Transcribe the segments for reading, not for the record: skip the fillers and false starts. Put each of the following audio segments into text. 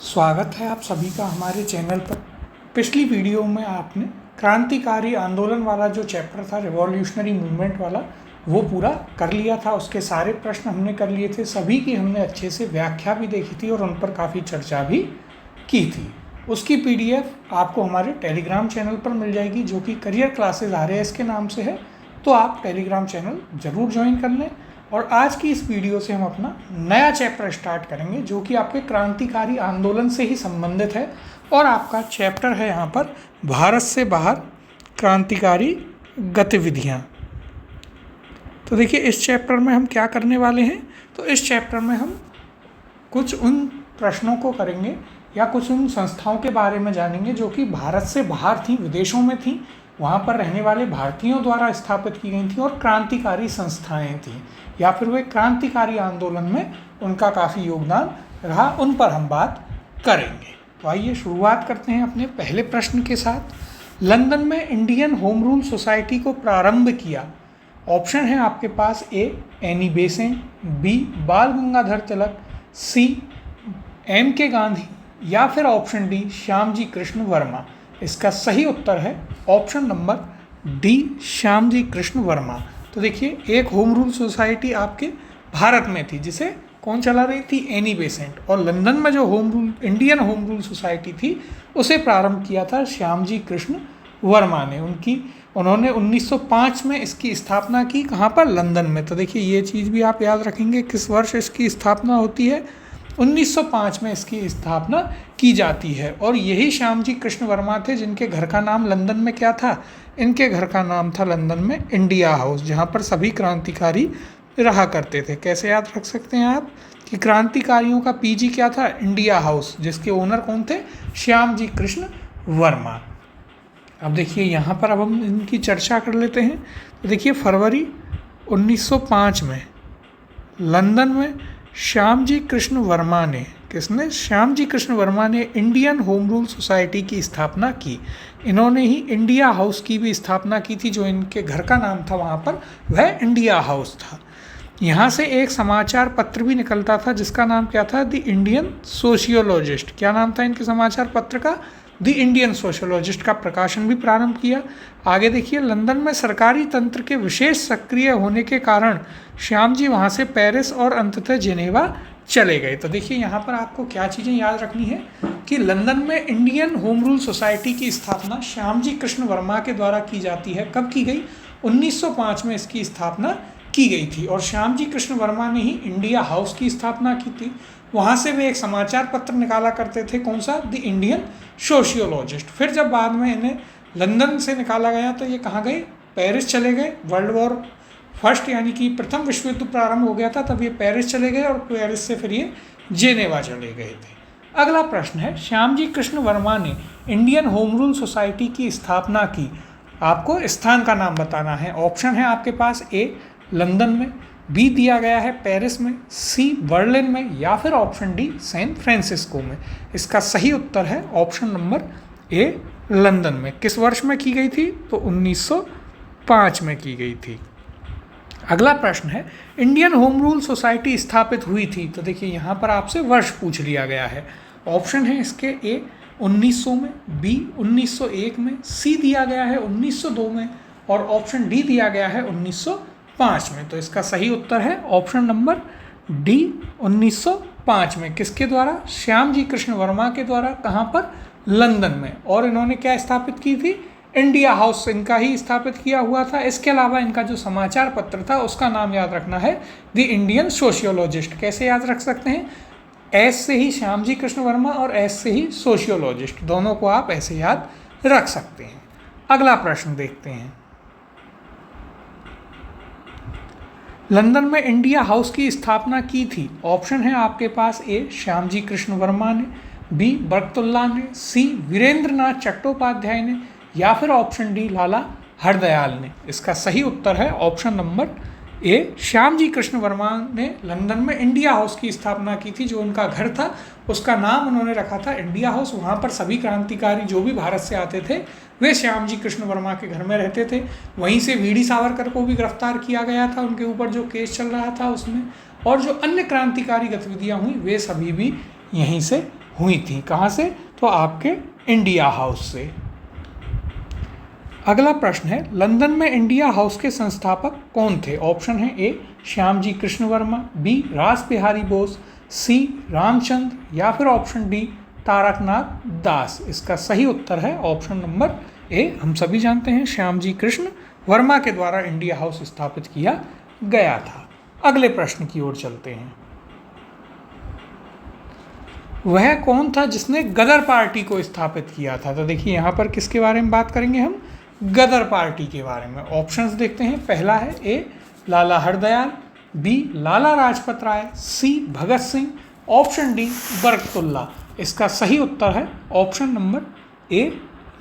स्वागत है आप सभी का हमारे चैनल पर। पिछली वीडियो में आपने क्रांतिकारी आंदोलन वाला जो चैप्टर था, रिवॉल्यूशनरी मूवमेंट वाला, वो पूरा कर लिया था। उसके सारे प्रश्न हमने कर लिए थे, सभी की हमने अच्छे से व्याख्या भी देखी थी और उन पर काफ़ी चर्चा भी की थी। उसकी PDF आपको हमारे टेलीग्राम चैनल पर मिल जाएगी, जो कि करियर क्लासेज RAS के नाम से है। तो आप टेलीग्राम चैनल ज़रूर ज्वाइन कर लें। और आज की इस वीडियो से हम अपना नया चैप्टर स्टार्ट करेंगे, जो कि आपके क्रांतिकारी आंदोलन से ही संबंधित है। और आपका चैप्टर है यहाँ पर भारत से बाहर क्रांतिकारी गतिविधियाँ। तो देखिए, इस चैप्टर में हम क्या करने वाले हैं। तो इस चैप्टर में हम कुछ उन प्रश्नों को करेंगे या कुछ उन संस्थाओं के बारे में जानेंगे जो कि भारत से बाहर थी, विदेशों में थी, वहाँ पर रहने वाले भारतीयों द्वारा स्थापित की गई थी और क्रांतिकारी संस्थाएं थी, या फिर वे क्रांतिकारी आंदोलन में उनका काफ़ी योगदान रहा, उन पर हम बात करेंगे। तो आइए शुरुआत करते हैं अपने पहले प्रश्न के साथ। लंदन में इंडियन होम रूल सोसाइटी को प्रारंभ किया। ऑप्शन है आपके पास: ए एनी बेसेंट, बी बाल गंगाधर तिलक, सी MK गांधी, या फिर ऑप्शन डी श्यामजी कृष्ण वर्मा। इसका सही उत्तर है option number D, Shyamji Krishna Verma. तो देखिए, एक होम रूल सोसाइटी आपके भारत में थी, जिसे कौन चला रही थी? Annie Besant. और लंदन में जो इंडियन होम रूल सोसाइटी थी, उसे प्रारंभ किया था श्यामजी कृष्ण वर्मा ने। उन्होंने 1905 में इसकी स्थापना की। कहाँ पर? लंदन में। तो देखिए, ये चीज़ भी आप याद रखेंगे, किस वर्ष इसकी स्थापना होती है? 1905 में इसकी स्थापना की जाती है। और यही श्यामजी कृष्ण वर्मा थे जिनके घर का नाम लंदन में क्या था? इनके घर का नाम था लंदन में इंडिया हाउस, जहाँ पर सभी क्रांतिकारी रहा करते थे। कैसे याद रख सकते हैं आप कि क्रांतिकारियों का PG क्या था? इंडिया हाउस, जिसके ओनर कौन थे? श्यामजी कृष्ण वर्मा। अब देखिए, यहाँ पर अब हम इनकी चर्चा कर लेते हैं। तो देखिए, फरवरी 1905 में लंदन में श्यामजी कृष्ण वर्मा ने, किसने? श्यामजी कृष्ण वर्मा ने इंडियन होम रूल सोसाइटी की स्थापना की। इन्होंने ही इंडिया हाउस की भी स्थापना की थी। जो इनके घर का नाम था वहाँ पर, वह इंडिया हाउस था। यहाँ से एक समाचार पत्र भी निकलता था, जिसका नाम क्या था? The Indian sociologist. क्या नाम था इनके समाचार पत्र का? द इंडियन सोशियोलॉजिस्ट का प्रकाशन भी प्रारंभ किया। आगे देखिए, लंदन में सरकारी तंत्र के विशेष सक्रिय होने के कारण श्याम जी वहाँ से पेरिस और अंततः जिनेवा चले गए। तो देखिए, यहाँ पर आपको क्या चीज़ें याद रखनी है कि लंदन में इंडियन होम रूल सोसाइटी की स्थापना श्यामजी कृष्ण वर्मा के द्वारा की जाती है। कब की गई? 1905 में इसकी स्थापना की गई थी। और श्यामजी कृष्ण वर्मा ने ही इंडिया हाउस की स्थापना की थी। वहाँ से वे एक समाचार पत्र निकाला करते थे, कौन सा? The Indian sociologist. फिर जब बाद में इन्हें लंदन से निकाला गया तो ये कहाँ गए? पेरिस चले गए। वर्ल्ड वॉर फर्स्ट यानी कि प्रथम विश्व युद्ध प्रारंभ हो गया था, तब ये पेरिस चले गए और पेरिस से फिर ये जेनेवा चले गए थे। अगला प्रश्न है, श्यामजी कृष्ण वर्मा ने इंडियन होम रूल सोसाइटी की स्थापना की। आपको स्थान का नाम बताना है। ऑप्शन है आपके पास: ए लंदन में, बी दिया गया है पेरिस में, सी बर्लिन में, या फिर ऑप्शन डी सैन फ्रांसिस्को में। इसका सही उत्तर है ऑप्शन नंबर ए, लंदन में। किस वर्ष में की गई थी? तो 1905 में की गई थी। अगला प्रश्न है, इंडियन होम रूल सोसाइटी स्थापित हुई थी। तो देखिए, यहाँ पर आपसे वर्ष पूछ लिया गया है। ऑप्शन है इसके: ए 1900 में, बी 1901 में, सी दिया गया है 1902 में, और ऑप्शन डी दिया गया है 1905 में। तो इसका सही उत्तर है ऑप्शन नंबर डी, 1905 में। किसके द्वारा? श्यामजी कृष्ण वर्मा के द्वारा। कहाँ पर? लंदन में। और इन्होंने क्या स्थापित की थी? इंडिया हाउस इनका ही स्थापित किया हुआ था। इसके अलावा इनका जो समाचार पत्र था, उसका नाम याद रखना है द इंडियन सोशियोलॉजिस्ट। कैसे याद रख सकते हैं? एस से ही श्यामजी कृष्ण वर्मा और एस से ही सोशियोलॉजिस्ट, दोनों को आप ऐसे याद रख सकते हैं। अगला प्रश्न देखते हैं। लंदन में इंडिया हाउस की स्थापना की थी। ऑप्शन है आपके पास: ए श्यामजी कृष्ण वर्मा ने, बी बरकतुल्ला ने, सी वीरेंद्रनाथ चट्टोपाध्याय ने, या फिर ऑप्शन डी लाला हरदयाल ने। इसका सही उत्तर है ऑप्शन नंबर ए, श्यामजी कृष्ण वर्मा ने लंदन में इंडिया हाउस की स्थापना की थी। जो उनका घर था, उसका नाम उन्होंने रखा था इंडिया हाउस। वहाँ पर सभी क्रांतिकारी जो भी भारत से आते थे, वे श्यामजी कृष्ण वर्मा के घर में रहते थे। वहीं से VD सावरकर को भी गिरफ्तार किया गया था, उनके ऊपर जो केस चल रहा था उसमें। और जो अन्य क्रांतिकारी गतिविधियाँ हुई, वे सभी भी यहीं से हुई थी। कहाँ से? तो आपके इंडिया हाउस से। अगला प्रश्न है, लंदन में इंडिया हाउस के संस्थापक कौन थे? ऑप्शन है ए श्यामजी कृष्ण वर्मा, बी रास बिहारी बोस, सी रामचंद्र या फिर ऑप्शन डी तारकनाथ दास। इसका सही उत्तर है ऑप्शन नंबर ए। हम सभी जानते हैं श्यामजी कृष्ण वर्मा के द्वारा इंडिया हाउस स्थापित किया गया था। अगले प्रश्न की ओर चलते हैं। वह कौन था जिसने गदर पार्टी को स्थापित किया था? तो देखिए यहाँ पर किसके बारे में बात करेंगे हम? गदर पार्टी के बारे में। ऑप्शंस देखते हैं। पहला है ए लाला हरदयाल, बी लाला लाजपत राय, सी भगत सिंह, ऑप्शन डी बरकतुल्ला। इसका सही उत्तर है ऑप्शन नंबर ए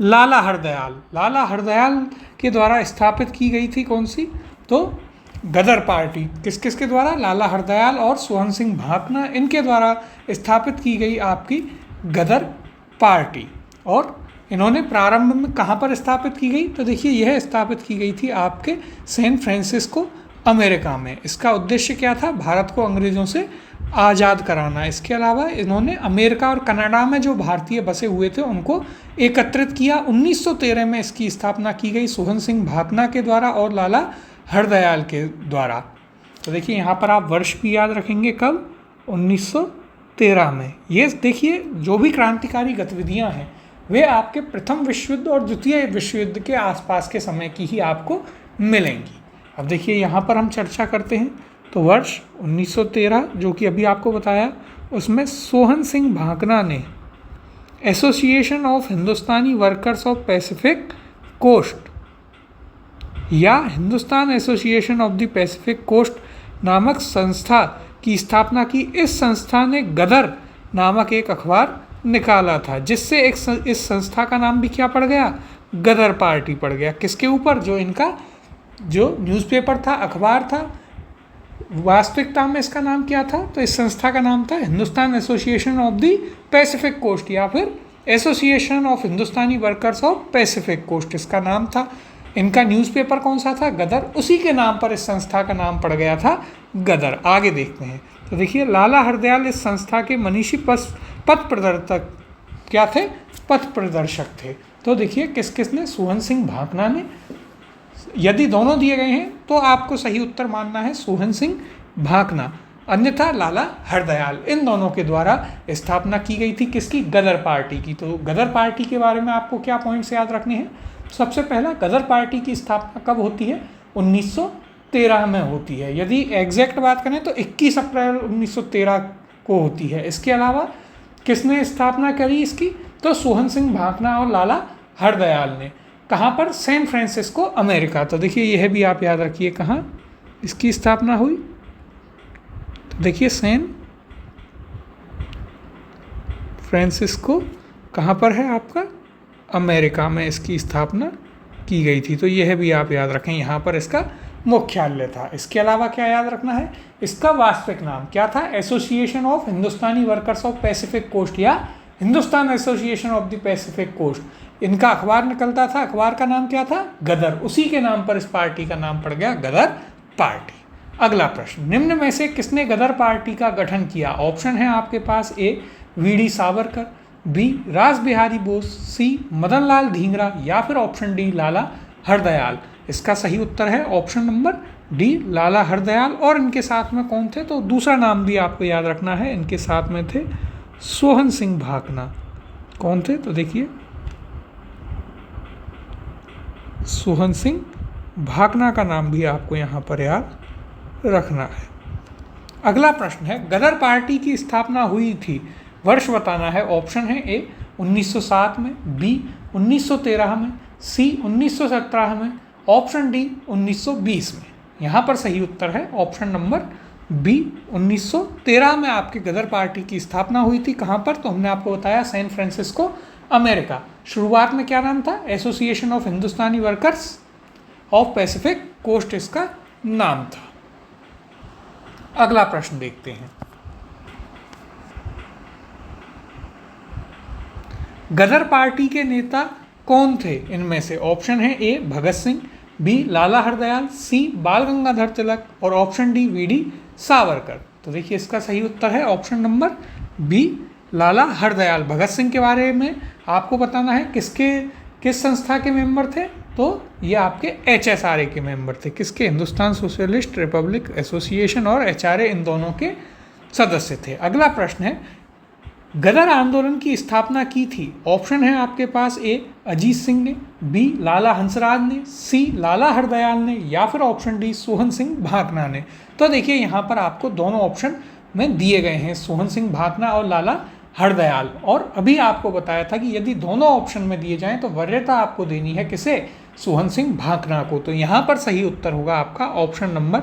लाला हरदयाल। लाला हरदयाल के द्वारा स्थापित की गई थी कौन सी? तो गदर पार्टी। किस किस के द्वारा? लाला हरदयाल और सोहन सिंह भाकना, इनके द्वारा स्थापित की गई आपकी गदर पार्टी। और इन्होंने प्रारंभ में कहाँ पर स्थापित की गई? तो देखिए यह स्थापित की गई थी आपके सैन फ्रांसिस्को अमेरिका में। इसका उद्देश्य क्या था? भारत को अंग्रेज़ों से आज़ाद कराना। इसके अलावा इन्होंने अमेरिका और कनाडा में जो भारतीय बसे हुए थे उनको एकत्रित किया। 1913 में इसकी स्थापना की गई सोहन सिंह भाकना के द्वारा और लाला हरदयाल के द्वारा। तो देखिए यहाँ पर आप वर्ष भी याद रखेंगे, कब? 1913 में। ये देखिए जो भी क्रांतिकारी गतिविधियाँ हैं वे आपके प्रथम विश्व युद्ध और द्वितीय विश्व युद्ध के आसपास के समय की ही आपको मिलेंगी। अब देखिए यहाँ पर हम चर्चा करते हैं। तो वर्ष 1913 जो कि अभी आपको बताया, उसमें सोहन सिंह भाकना ने Association of Hindustani workers of Pacific coast या Hindustan association of the Pacific Coast नामक संस्था की स्थापना की। इस संस्था ने गदर नामक एक अखबार निकाला था, जिससे इस संस्था का नाम भी क्या पड़ गया? गदर पार्टी पड़ गया। किसके ऊपर? जो इनका जो न्यूज़पेपर था, अखबार था, वास्तविकता में इसका नाम क्या था? तो इस संस्था का नाम था Hindustan association of the Pacific coast या फिर association of Hindustani workers of Pacific coast इसका नाम था। इनका न्यूज़पेपर कौन सा था? गदर। उसी के नाम पर इस संस्था का नाम पड़ गया था गदर। आगे देखते हैं। तो देखिए लाला हरदयाल इस संस्था के मनीषी पथ प्रदर्शक क्या थे? पथ प्रदर्शक थे। तो देखिए किस किस ने? सोहन सिंह भाकना ने। यदि दोनों दिए गए हैं तो आपको सही उत्तर मानना है सोहन सिंह भाकना, अन्यथा लाला हरदयाल। इन दोनों के द्वारा स्थापना की गई थी किसकी? गदर पार्टी की। तो गदर पार्टी के बारे में आपको क्या पॉइंट्स याद रखने हैं? सबसे पहला, गदर पार्टी की स्थापना कब होती है? 1913 में होती है। यदि एग्जैक्ट बात करें तो 21 अप्रैल 1913 को होती है। इसके अलावा किसने स्थापना करी इसकी? तो सोहन सिंह भाकना और लाला हरदयाल ने। कहाँ पर? San Francisco America. तो देखिए यह भी आप याद रखिए कहाँ इसकी स्थापना हुई। तो देखिए सैन फ्रांसिस्को कहाँ पर है आपका? अमेरिका में इसकी स्थापना की गई थी। तो यह भी आप याद रखें, यहाँ पर इसका मुख्यालय था। इसके अलावा क्या याद रखना है? इसका वास्तविक नाम क्या था? Association of Hindustani workers of Pacific coast या Hindustan association of the Pacific Coast. इनका अखबार निकलता था, अखबार का नाम क्या था? गदर। उसी के नाम पर इस पार्टी का नाम पड़ गया गदर पार्टी। अगला प्रश्न, निम्न में से किसने गदर पार्टी का गठन किया? ऑप्शन है आपके पास ए वी.डी. सावरकर, बी रास बिहारी बोस, सी मदन लाल धींगरा या फिर ऑप्शन डी लाला हरदयाल। इसका सही उत्तर है ऑप्शन नंबर डी लाला हरदयाल। और इनके साथ में कौन थे? तो दूसरा नाम भी आपको याद रखना है, इनके साथ में थे सोहन सिंह भाकना। कौन थे? तो देखिए सोहन सिंह भाकना का नाम भी आपको यहाँ पर याद रखना है। अगला प्रश्न है, गदर पार्टी की स्थापना हुई थी, वर्ष बताना है। ऑप्शन है ए 1907 में, बी 1913 में, सी 1917 में, ऑप्शन डी 1920 में। यहाँ पर सही उत्तर है ऑप्शन नंबर बी 1913 में आपकी गदर पार्टी की स्थापना हुई थी। कहाँ पर? तो हमने आपको बताया सैन फ्रांसिस्को अमेरिका। शुरुआत में क्या नाम था? Association of Hindustani workers of Pacific coast इसका नाम था। अगला प्रश्न देखते हैं, गदर पार्टी के नेता कौन थे इनमें से? ऑप्शन है ए भगत सिंह, बी लाला हरदयाल, सी बाल गंगाधर तिलक और ऑप्शन डी वी.डी. सावरकर। तो देखिए इसका सही उत्तर है ऑप्शन नंबर बी लाला हरदयाल भगत सिंह के बारे में आपको बताना है किस संस्था के मेंबर थे, तो ये आपके HSRA के मेंबर थे। किसके? हिंदुस्तान सोशलिस्ट रिपब्लिक एसोसिएशन और HRA, इन दोनों के सदस्य थे। अगला प्रश्न है, गदर आंदोलन की स्थापना की थी? ऑप्शन है आपके पास ए अजीत सिंह ने, बी लाला हंसराज ने, सी लाला हरदयाल ने, या फिर ऑप्शन डी सोहन सिंह भाकना ने। तो देखिए यहाँ पर आपको दोनों ऑप्शन में दिए गए हैं, सोहन सिंह भाकना और लाला हरदयाल। और अभी आपको बताया था कि यदि दोनों ऑप्शन में दिए जाएं तो वरीयता आपको देनी है किसे? सोहन सिंह भाकना को। तो यहाँ पर सही उत्तर होगा आपका option number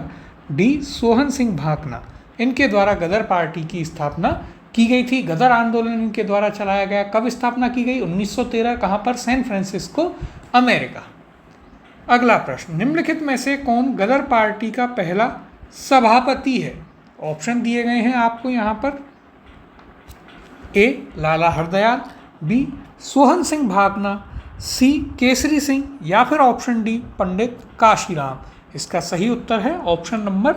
D, Sohan Singh Bhakna. इनके द्वारा गदर पार्टी की स्थापना की गई थी। गदर आंदोलन इनके द्वारा चलाया गया। कब स्थापना की गई? 1913। कहाँ पर? San Francisco, America. अगला प्रश्न, निम्नलिखित में से कौन गदर पार्टी का पहला सभापति है? ऑप्शन दिए गए हैं आपको यहाँ पर, ए लाला हरदयाल, बी सोहन सिंह भाकना, सी केसरी सिंह, या फिर ऑप्शन डी पंडित काशीराम। इसका सही उत्तर है option number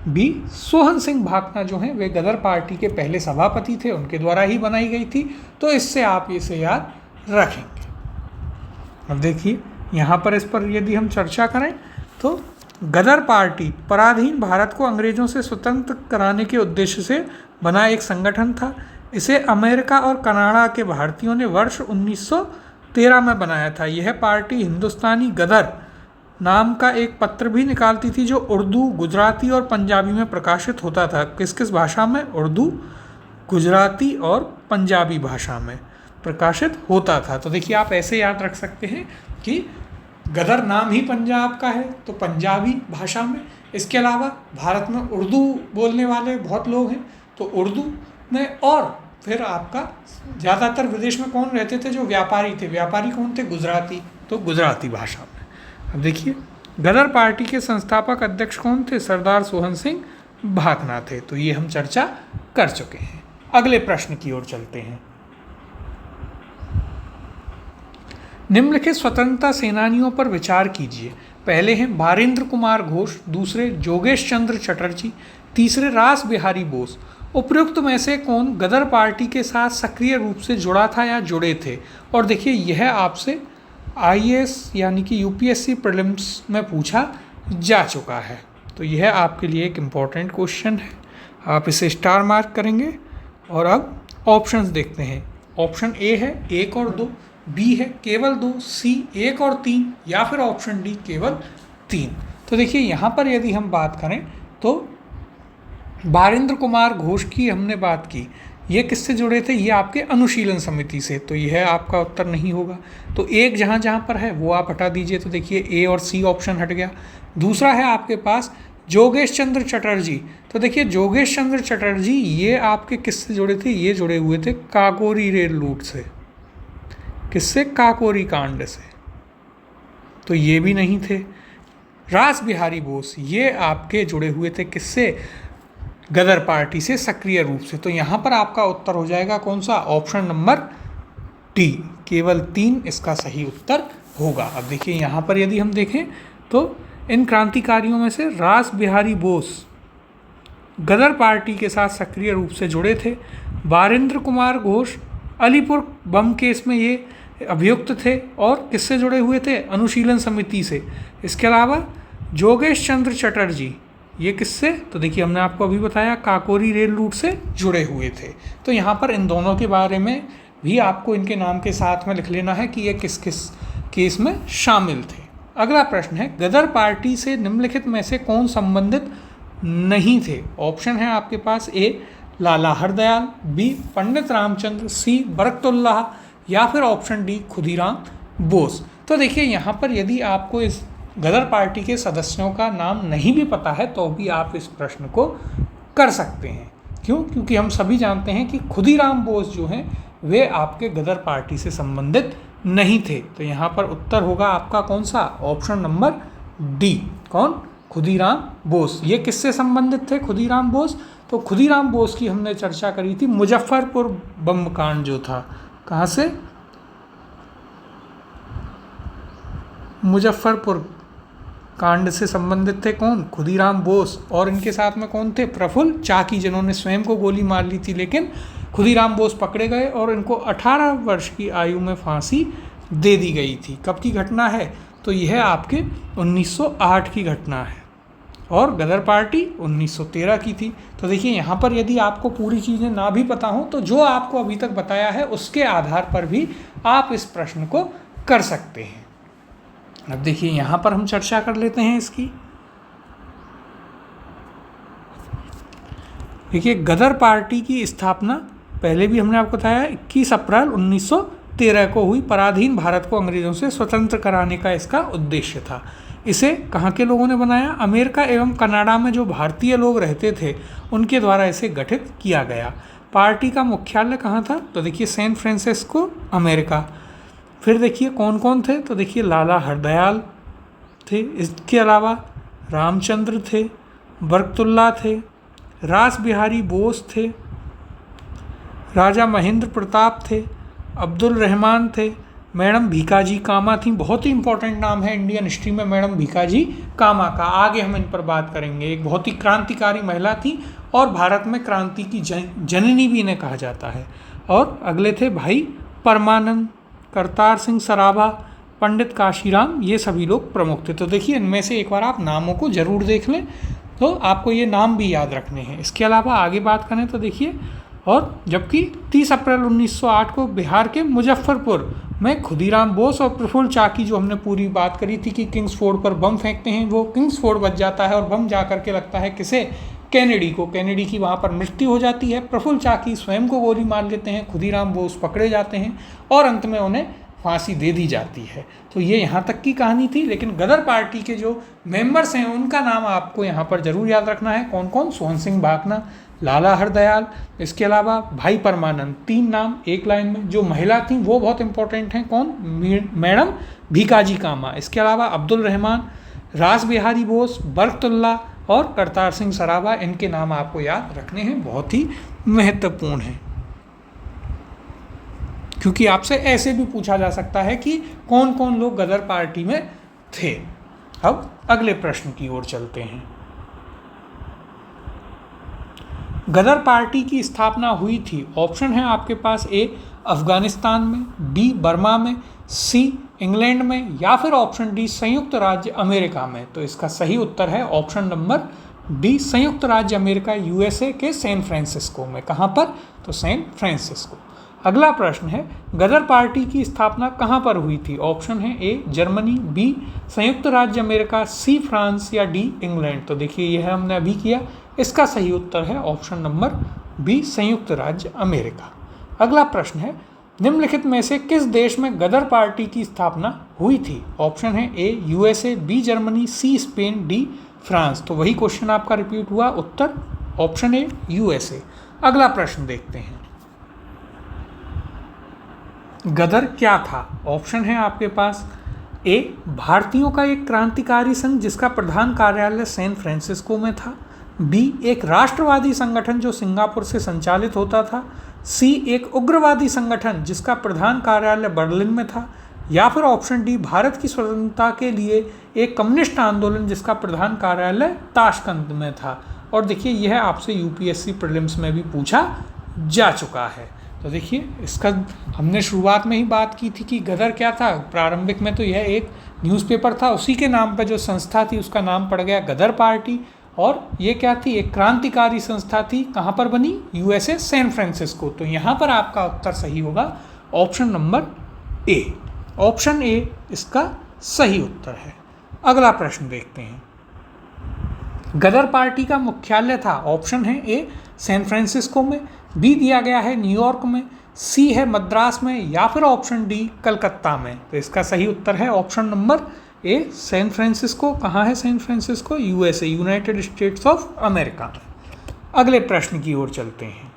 B, Sohan Singh Bhakna जो हैं वे गदर पार्टी के पहले सभापति थे, उनके द्वारा ही बनाई गई थी। तो इससे आप इसे याद रखेंगे। अब देखिए यहाँ पर इस पर यदि हम चर्चा करें तो गदर पार्टी पराधीन भारत को अंग्रेजों से स्वतंत्र कराने के उद्देश्य से बना एक संगठन था। इसे अमेरिका और कनाडा के भारतीयों ने वर्ष 1913 में बनाया था। यह पार्टी हिंदुस्तानी गदर नाम का एक पत्र भी निकालती थी जो उर्दू, गुजराती और पंजाबी में प्रकाशित होता था। किस किस भाषा में? उर्दू, गुजराती और पंजाबी भाषा में प्रकाशित होता था। तो देखिए आप ऐसे याद रख सकते हैं कि गदर नाम ही पंजाब का है तो पंजाबी भाषा में, इसके अलावा भारत में उर्दू बोलने वाले बहुत लोग हैं तो उर्दू में, और फिर आपका ज़्यादातर विदेश में कौन रहते थे? जो व्यापारी थे। व्यापारी कौन थे? गुजराती, तो गुजराती भाषा में। अब देखिए गदर पार्टी के संस्थापक अध्यक्ष कौन थे? सरदार सोहन सिंह भाकना थे। तो ये हम चर्चा कर चुके हैं। अगले प्रश्न की ओर चलते हैं। निम्नलिखित स्वतंत्रता सेनानियों पर विचार कीजिए। पहले हैं बारेंद्र कुमार घोष, दूसरे जोगेश चंद्र चटर्जी, तीसरे रास बिहारी बोस। उपयुक्त में से कौन गदर पार्टी के साथ सक्रिय रूप से जुड़ा था या जुड़े थे? और देखिए यह आपसे IAS यानी कि UPSC प्रीलिम्स में पूछा जा चुका है। तो यह आपके लिए एक इम्पॉर्टेंट क्वेश्चन है, आप इसे स्टार मार्क करेंगे। और अब ऑप्शंस देखते हैं। ऑप्शन ए है 1 और 2, बी है केवल 2, सी 1 और 3, या फिर ऑप्शन डी केवल 3। तो देखिए यहाँ पर यदि हम बात करें तो बारेंद्र कुमार घोष की हमने बात की, ये किससे जुड़े थे? ये आपके अनुशीलन समिति से। तो यह आपका उत्तर नहीं होगा। तो एक जहाँ जहाँ पर है वो आप हटा दीजिए। तो देखिए ए और सी ऑप्शन हट गया। दूसरा है आपके पास जोगेश चंद्र चटर्जी। तो देखिए जोगेश चंद्र चटर्जी ये आपके किससे जुड़े थे? ये जुड़े हुए थे काकोरी रेल लूट से। किससे? काकोरी कांड से। तो ये भी नहीं थे। रास बिहारी बोस ये आपके जुड़े हुए थे किससे? गदर पार्टी से सक्रिय रूप से। तो यहाँ पर आपका उत्तर हो जाएगा कौन सा? ऑप्शन नंबर डी, केवल 3 इसका सही उत्तर होगा। अब देखिए यहाँ पर यदि हम देखें तो इन क्रांतिकारियों में से रास बिहारी बोस गदर पार्टी के साथ सक्रिय रूप से जुड़े थे। बारेंद्र कुमार घोष अलीपुर बम केस में ये अभियुक्त थे और किससे जुड़े हुए थे? अनुशीलन समिति से। इसके अलावा जोगेश चंद्र चटर्जी ये किससे? तो देखिए हमने आपको अभी बताया काकोरी रेल लूट से जुड़े हुए थे। तो यहाँ पर इन दोनों के बारे में भी आपको इनके नाम के साथ में लिख लेना है कि ये किस किस केस में शामिल थे। अगला प्रश्न है गदर पार्टी से निम्नलिखित में से कौन संबंधित नहीं थे? ऑप्शन है आपके पास ए लाला हरदयाल, बी पंडित रामचंद्र, सी बरकतुल्लाह, या फिर ऑप्शन डी खुदीराम बोस। तो देखिए यहाँ पर यदि आपको इस गदर पार्टी के सदस्यों का नाम नहीं भी पता है तो भी आप इस प्रश्न को कर सकते हैं। क्यों? क्योंकि हम सभी जानते हैं कि खुदीराम बोस जो हैं वे आपके गदर पार्टी से संबंधित नहीं थे। तो यहाँ पर उत्तर होगा आपका कौन सा? Option number D. कौन? खुदीराम बोस। ये किससे संबंधित थे खुदीराम बोस? तो खुदीराम बोस की हमने चर्चा करी थी मुजफ्फरपुर बम कांड जो था। कहाँ से? मुजफ्फरपुर कांड से संबंधित थे कौन? खुदीराम बोस। और इनके साथ में कौन थे? प्रफुल्ल चाकी, जिन्होंने स्वयं को गोली मार ली थी लेकिन खुदीराम बोस पकड़े गए और इनको 18 वर्ष की आयु में फांसी दे दी गई थी। कब की घटना है? तो यह आपके 1908 की घटना है और गदर पार्टी 1913 की थी। तो देखिए यहाँ पर यदि आपको पूरी चीज़ें ना भी पता हो तो जो आपको अभी तक बताया है उसके आधार पर भी आप इस प्रश्न को कर सकते हैं। अब देखिए यहाँ पर हम चर्चा कर लेते हैं इसकी। देखिए गदर पार्टी की स्थापना पहले भी हमने आपको बताया 21 अप्रैल 1913 को हुई। पराधीन भारत को अंग्रेज़ों से स्वतंत्र कराने का इसका उद्देश्य था। इसे कहाँ के लोगों ने बनाया? अमेरिका एवं कनाडा में जो भारतीय लोग रहते थे उनके द्वारा इसे गठित किया गया। पार्टी का मुख्यालय कहाँ था? तो देखिए सैन फ्रांसिस्को, अमेरिका। फिर देखिए कौन कौन थे? तो देखिए लाला हरदयाल थे, इसके अलावा रामचंद्र थे, बरकतुल्ला थे, रास बिहारी बोस थे, राजा महेंद्र प्रताप थे, अब्दुल रहमान थे, मैडम भीकाजी कामा थी। बहुत ही इंपॉर्टेंट नाम है इंडियन हिस्ट्री में मैडम भीकाजी कामा का, आगे हम इन पर बात करेंगे। एक बहुत ही क्रांतिकारी महिला थी और भारत में क्रांति की जननी भी इन्हें कहा जाता है। और अगले थे भाई परमानंद, करतार सिंह सराभा, पंडित काशीराम, ये सभी लोग प्रमुख थे। तो देखिए इनमें से एक बार आप नामों को जरूर देख लें, तो आपको ये नाम भी याद रखने हैं। इसके अलावा आगे बात करें तो देखिए, और जबकि 30 अप्रैल 1908 को बिहार के मुजफ्फरपुर में खुदीराम बोस और प्रफुल्ल चाकी, जो हमने पूरी बात करी थी कि किंग्स फोर्ड पर बम फेंकते हैं, वो किंग्स फोर्ड बच जाता है और बम जा करके लगता है किसे? कैनेडी को। कैनेडी की वहाँ पर मृत्यु हो जाती है। प्रफुल्ल चाकी स्वयं को गोली मार लेते हैं, खुदीराम बोस पकड़े जाते हैं और अंत में उन्हें फांसी दे दी जाती है। तो ये यहाँ तक की कहानी थी। लेकिन गदर पार्टी के जो मेंबर्स हैं उनका नाम आपको यहाँ पर जरूर याद रखना है। कौन कौन? सोहन सिंह भाकना, लाला हरदयाल, इसके अलावा भाई परमानंद। 3 नाम एक लाइन में। जो महिला थी वो बहुत इंपॉर्टेंट हैं। कौन? मैडम भीकाजी कामा। इसके अलावा अब्दुल रहमान, रास बिहारी बोस, बरकतुल्ला और करतार सिंह सराभा, इनके नाम आपको याद रखने हैं, बहुत ही महत्वपूर्ण हैं। क्योंकि आपसे ऐसे भी पूछा जा सकता है कि कौन कौन लोग गदर पार्टी में थे। अब अगले प्रश्न की ओर चलते हैं। गदर पार्टी की स्थापना हुई थी, ऑप्शन है आपके पास: ए अफगानिस्तान में, बी बर्मा में, सी इंग्लैंड में, या फिर ऑप्शन डी संयुक्त राज्य अमेरिका में। तो इसका सही उत्तर है ऑप्शन नंबर डी, संयुक्त राज्य अमेरिका, यूएसए के सैन फ्रांसिस्को में। कहाँ पर? तो सैन फ्रांसिस्को। अगला प्रश्न है, गदर पार्टी की स्थापना कहाँ पर हुई थी? ऑप्शन है: ए जर्मनी, बी संयुक्त राज्य अमेरिका, सी फ्रांस, या डी इंग्लैंड। तो देखिए यह हमने अभी किया। इसका सही उत्तर है ऑप्शन नंबर बी, संयुक्त राज्य अमेरिका। अगला प्रश्न है, निम्नलिखित में से किस देश में गदर पार्टी की स्थापना हुई थी? ऑप्शन है: A USA, B Germany, C Spain, D France. तो वही क्वेश्चन आपका रिपीट हुआ, उत्तर ऑप्शन ए यूएसए। अगला प्रश्न देखते हैं, गदर क्या था? ऑप्शन है आपके पास: ए भारतीयों का एक क्रांतिकारी संघ जिसका प्रधान कार्यालय सैन फ्रांसिस्को में था, बी एक राष्ट्रवादी संगठन जो सिंगापुर से संचालित होता था, सी एक उग्रवादी संगठन जिसका प्रधान कार्यालय बर्लिन में था, या फिर ऑप्शन डी भारत की स्वतंत्रता के लिए एक कम्युनिस्ट आंदोलन जिसका प्रधान कार्यालय ताशकंद में था। और देखिए यह आपसे यूपीएससी प्रीलिम्स में भी पूछा जा चुका है। तो देखिए इसका हमने शुरुआत में ही बात की थी कि गदर क्या था। प्रारंभिक में तो यह एक न्यूज़पेपर था, उसी के नाम पर जो संस्था थी उसका नाम पड़ गया गदर पार्टी। और ये क्या थी? एक क्रांतिकारी संस्था थी। कहाँ पर बनी? USA, San Francisco. तो यहाँ पर आपका उत्तर सही होगा option number A. Option A इसका सही उत्तर है। अगला प्रश्न देखते हैं, गदर पार्टी का मुख्यालय था, ऑप्शन है ए सैन फ्रांसिस्को में, बी दिया गया है न्यूयॉर्क में, सी है मद्रास में, या फिर ऑप्शन डी कलकत्ता में। तो इसका सही उत्तर है option number A San Francisco. कहाँ है San Francisco? USA, United States of America. अगले प्रश्न की ओर चलते हैं,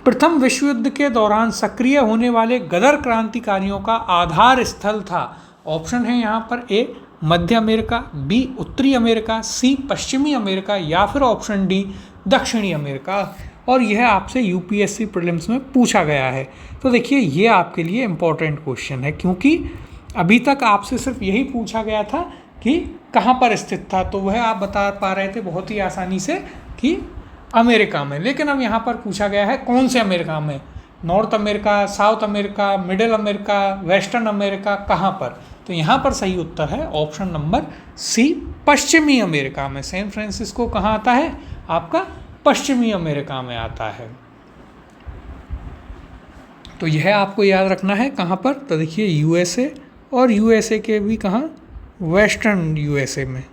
प्रथम विश्व युद्ध के दौरान सक्रिय होने वाले गदर क्रांतिकारियों का आधार स्थल था। ऑप्शन है यहाँ पर: ए मध्य अमेरिका, बी उत्तरी अमेरिका, सी पश्चिमी अमेरिका, या फिर ऑप्शन डी दक्षिणी अमेरिका। और यह आपसे यूपीएससी प्रीलिम्स में पूछा गया है। तो देखिए ये आपके लिए इम्पोर्टेंट क्वेश्चन है, क्योंकि अभी तक आपसे सिर्फ यही पूछा गया था कि कहाँ पर स्थित था, तो वह आप बता पा रहे थे बहुत ही आसानी से कि अमेरिका में। लेकिन अब यहाँ पर पूछा गया है कौन से अमेरिका में, north America, south America, middle America, western America, कहाँ पर? तो यहाँ पर सही उत्तर है ऑप्शन नंबर सी, पश्चिमी अमेरिका में। सैन फ्रांसिस्को कहाँ आता है? आपका पश्चिमी अमेरिका में आता है। तो यह आपको याद रखना है कहाँ पर? तो देखिए यूएसए, और यूएसए के भी कहाँ? वेस्टर्न यूएसए में,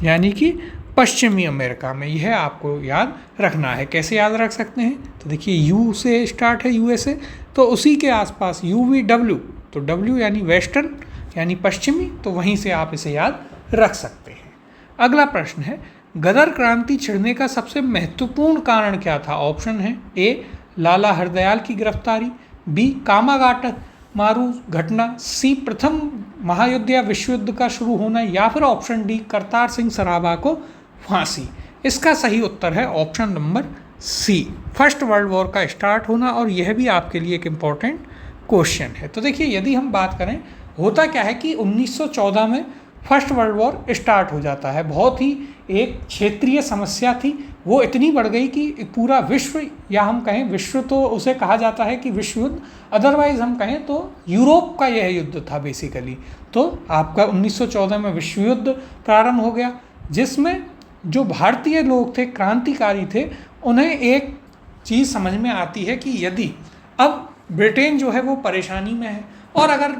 यानी कि पश्चिमी अमेरिका में। यह आपको याद रखना है। कैसे याद रख सकते हैं? तो देखिए यू से स्टार्ट है यूएसए, तो उसी के आसपास UVW, तो W यानी वेस्टर्न यानी पश्चिमी, तो वहीं से आप इसे याद रख सकते हैं। अगला प्रश्न है, गदर क्रांति छिड़ने का सबसे महत्वपूर्ण कारण क्या था? ऑप्शन है ए लाला हरदयाल की गिरफ्तारी, बी कामागाटामारू घटना, सी प्रथम महायुद्ध या विश्व युद्ध का शुरू होना, या फिर ऑप्शन डी करतार सिंह सराभा को फांसी। इसका सही उत्तर है option number C, first world war का स्टार्ट होना, और यह भी आपके लिए एक इम्पॉर्टेंट क्वेश्चन है। तो देखिए यदि हम बात करें, होता क्या है कि 1914 में फर्स्ट वर्ल्ड वॉर स्टार्ट हो जाता है। बहुत ही एक क्षेत्रीय समस्या थी, वो इतनी बढ़ गई कि पूरा विश्व, या हम कहें विश्व तो उसे कहा जाता है कि विश्व युद्ध, अदरवाइज हम कहें तो यूरोप का यह युद्ध था बेसिकली। तो आपका 1914 में विश्व युद्ध प्रारंभ हो गया, जिसमें जो भारतीय लोग थे, क्रांतिकारी थे, उन्हें एक चीज़ समझ में आती है कि यदि अब ब्रिटेन जो है वो परेशानी में है, और अगर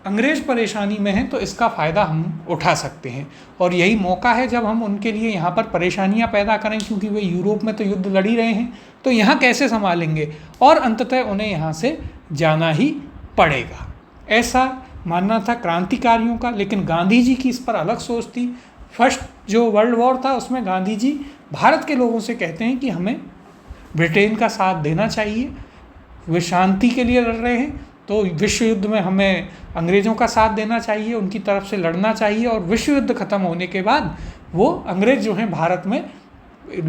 अंग्रेज़ परेशानी में हैं, तो इसका फ़ायदा हम उठा सकते हैं, और यही मौका है जब हम उनके लिए यहाँ पर परेशानियाँ पैदा करें, क्योंकि वे यूरोप में तो युद्ध लड़ ही रहे हैं, तो यहाँ कैसे संभालेंगे, और अंततः उन्हें यहाँ से जाना ही पड़ेगा। ऐसा मानना था क्रांतिकारियों का। लेकिन गांधी जी की इस पर अलग सोच थी। फर्स्ट जो वर्ल्ड वॉर था उसमें गांधी जी भारत के लोगों से कहते हैं कि हमें ब्रिटेन का साथ देना चाहिए, वे शांति के लिए लड़ रहे हैं, तो विश्व युद्ध में हमें अंग्रेज़ों का साथ देना चाहिए, उनकी तरफ से लड़ना चाहिए, और विश्व युद्ध ख़त्म होने के बाद वो अंग्रेज़ जो हैं भारत में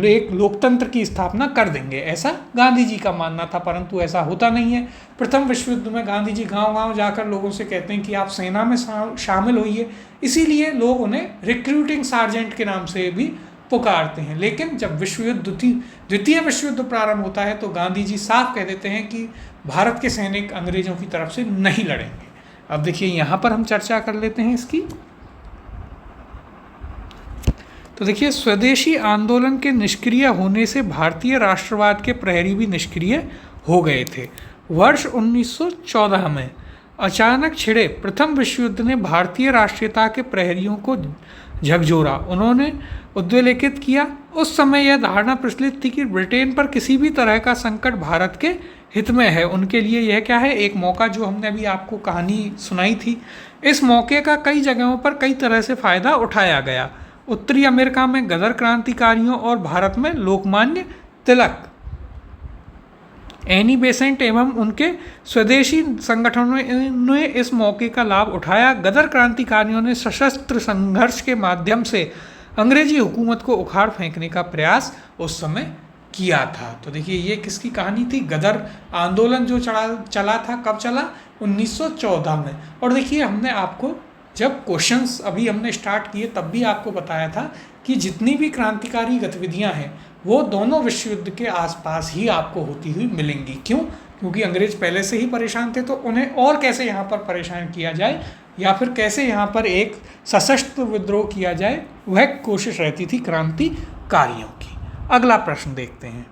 एक लोकतंत्र की स्थापना कर देंगे, ऐसा गांधी जी का मानना था। परंतु ऐसा होता नहीं है। प्रथम विश्व युद्ध में गांधी जी गांव-गांव जाकर लोगों से कहते हैं कि आप सेना में शामिल होइए, इसीलिए लोग उन्हें रिक्रूटिंग सार्जेंट के नाम से भी पुकारते हैं। लेकिन जब द्वितीय विश्व युद्ध प्रारंभ होता है, तो गांधी जी साफ कह देते हैं कि भारत के सैनिक अंग्रेज़ों की तरफ से नहीं लड़ेंगे। अब देखिए यहाँ पर हम चर्चा कर लेते हैं इसकी। तो देखिए स्वदेशी आंदोलन के निष्क्रिय होने से भारतीय राष्ट्रवाद के प्रहरी भी निष्क्रिय हो गए थे। वर्ष 1914 में अचानक छिड़े प्रथम विश्व युद्ध ने भारतीय राष्ट्रीयता के प्रहरियों को झकझोरा, उन्होंने उद्वेलित किया। उस समय यह धारणा प्रचलित थी कि ब्रिटेन पर किसी भी तरह का संकट भारत के हित में है। उनके लिए यह क्या है, एक मौका, जो हमने अभी आपको कहानी सुनाई थी, इस मौके का कई जगहों पर कई तरह से फ़ायदा उठाया गया। उत्तरी अमेरिका में गदर क्रांतिकारियों और भारत में लोकमान्य तिलक, एनी बेसेंट एवं उनके स्वदेशी संगठनों ने इस मौके का लाभ उठाया। गदर क्रांतिकारियों ने सशस्त्र संघर्ष के माध्यम से अंग्रेजी हुकूमत को उखाड़ फेंकने का प्रयास उस समय किया था। तो देखिए ये किसकी कहानी थी? गदर आंदोलन जो चला था, कब चला? 1914 में। और देखिए हमने आपको जब क्वेश्चंस अभी हमने स्टार्ट किए तब भी आपको बताया था कि जितनी भी क्रांतिकारी गतिविधियां हैं वो दोनों विश्व युद्ध के आसपास ही आपको होती हुई मिलेंगी। क्यों? क्योंकि अंग्रेज पहले से ही परेशान थे, तो उन्हें और कैसे यहाँ पर परेशान किया जाए, या फिर कैसे यहाँ पर एक सशस्त्र विद्रोह किया जाए, वह कोशिश रहती थी क्रांतिकारियों की। अगला प्रश्न देखते हैं।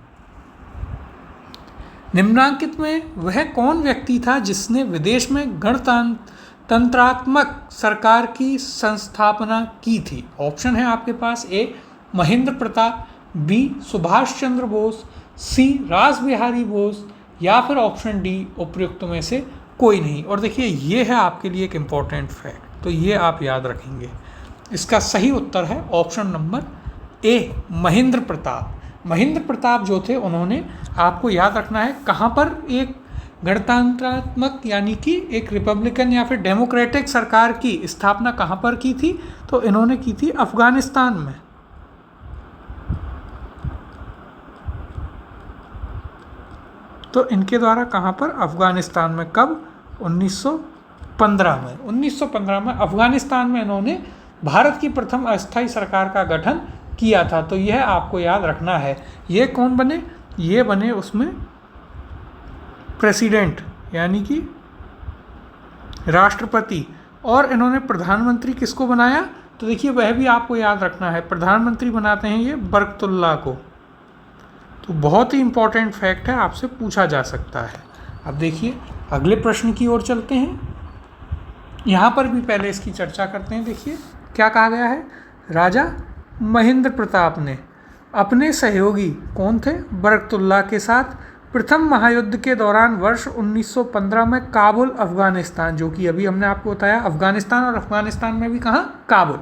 निम्नांकित में वह कौन व्यक्ति था जिसने विदेश में गणतंत्रात्मक सरकार की संस्थापना की थी? ऑप्शन है आपके पास, ए महेंद्र प्रताप, बी सुभाष चंद्र बोस, सी रास बिहारी बोस, या फिर ऑप्शन डी उपयुक्त में से कोई नहीं। और देखिए ये है आपके लिए एक इम्पॉर्टेंट फैक्ट, तो ये आप याद रखेंगे। इसका सही उत्तर है ऑप्शन नंबर ए महेंद्र प्रताप। महेंद्र प्रताप जो थे, उन्होंने, आपको याद रखना है, कहाँ पर एक गणतंत्रात्मक यानी कि एक रिपब्लिकन या फिर डेमोक्रेटिक सरकार की स्थापना कहाँ पर की थी? तो इन्होंने की थी अफगानिस्तान में। तो इनके द्वारा कहाँ पर? अफगानिस्तान में। कब? 1915 में। 1915 में अफगानिस्तान में इन्होंने भारत की प्रथम अस्थायी सरकार का गठन किया था। तो यह आपको याद रखना है। ये कौन बने? ये बने उसमें प्रेसिडेंट यानी कि राष्ट्रपति। और इन्होंने प्रधानमंत्री किसको बनाया? तो देखिए वह भी आपको याद रखना है, प्रधानमंत्री बनाते हैं ये बरकतुल्लाह को। तो बहुत ही इंपॉर्टेंट फैक्ट है, आपसे पूछा जा सकता है। अब देखिए अगले प्रश्न की ओर चलते हैं। यहाँ पर भी पहले इसकी चर्चा करते हैं। देखिए क्या कहा गया है, राजा महेंद्र प्रताप ने अपने सहयोगी कौन थे? बरकतुल्लाह के साथ प्रथम महायुद्ध के दौरान वर्ष 1915 में काबुल अफगानिस्तान, जो कि अभी हमने आपको बताया अफगानिस्तान, और अफगानिस्तान में भी कहाँ? काबुल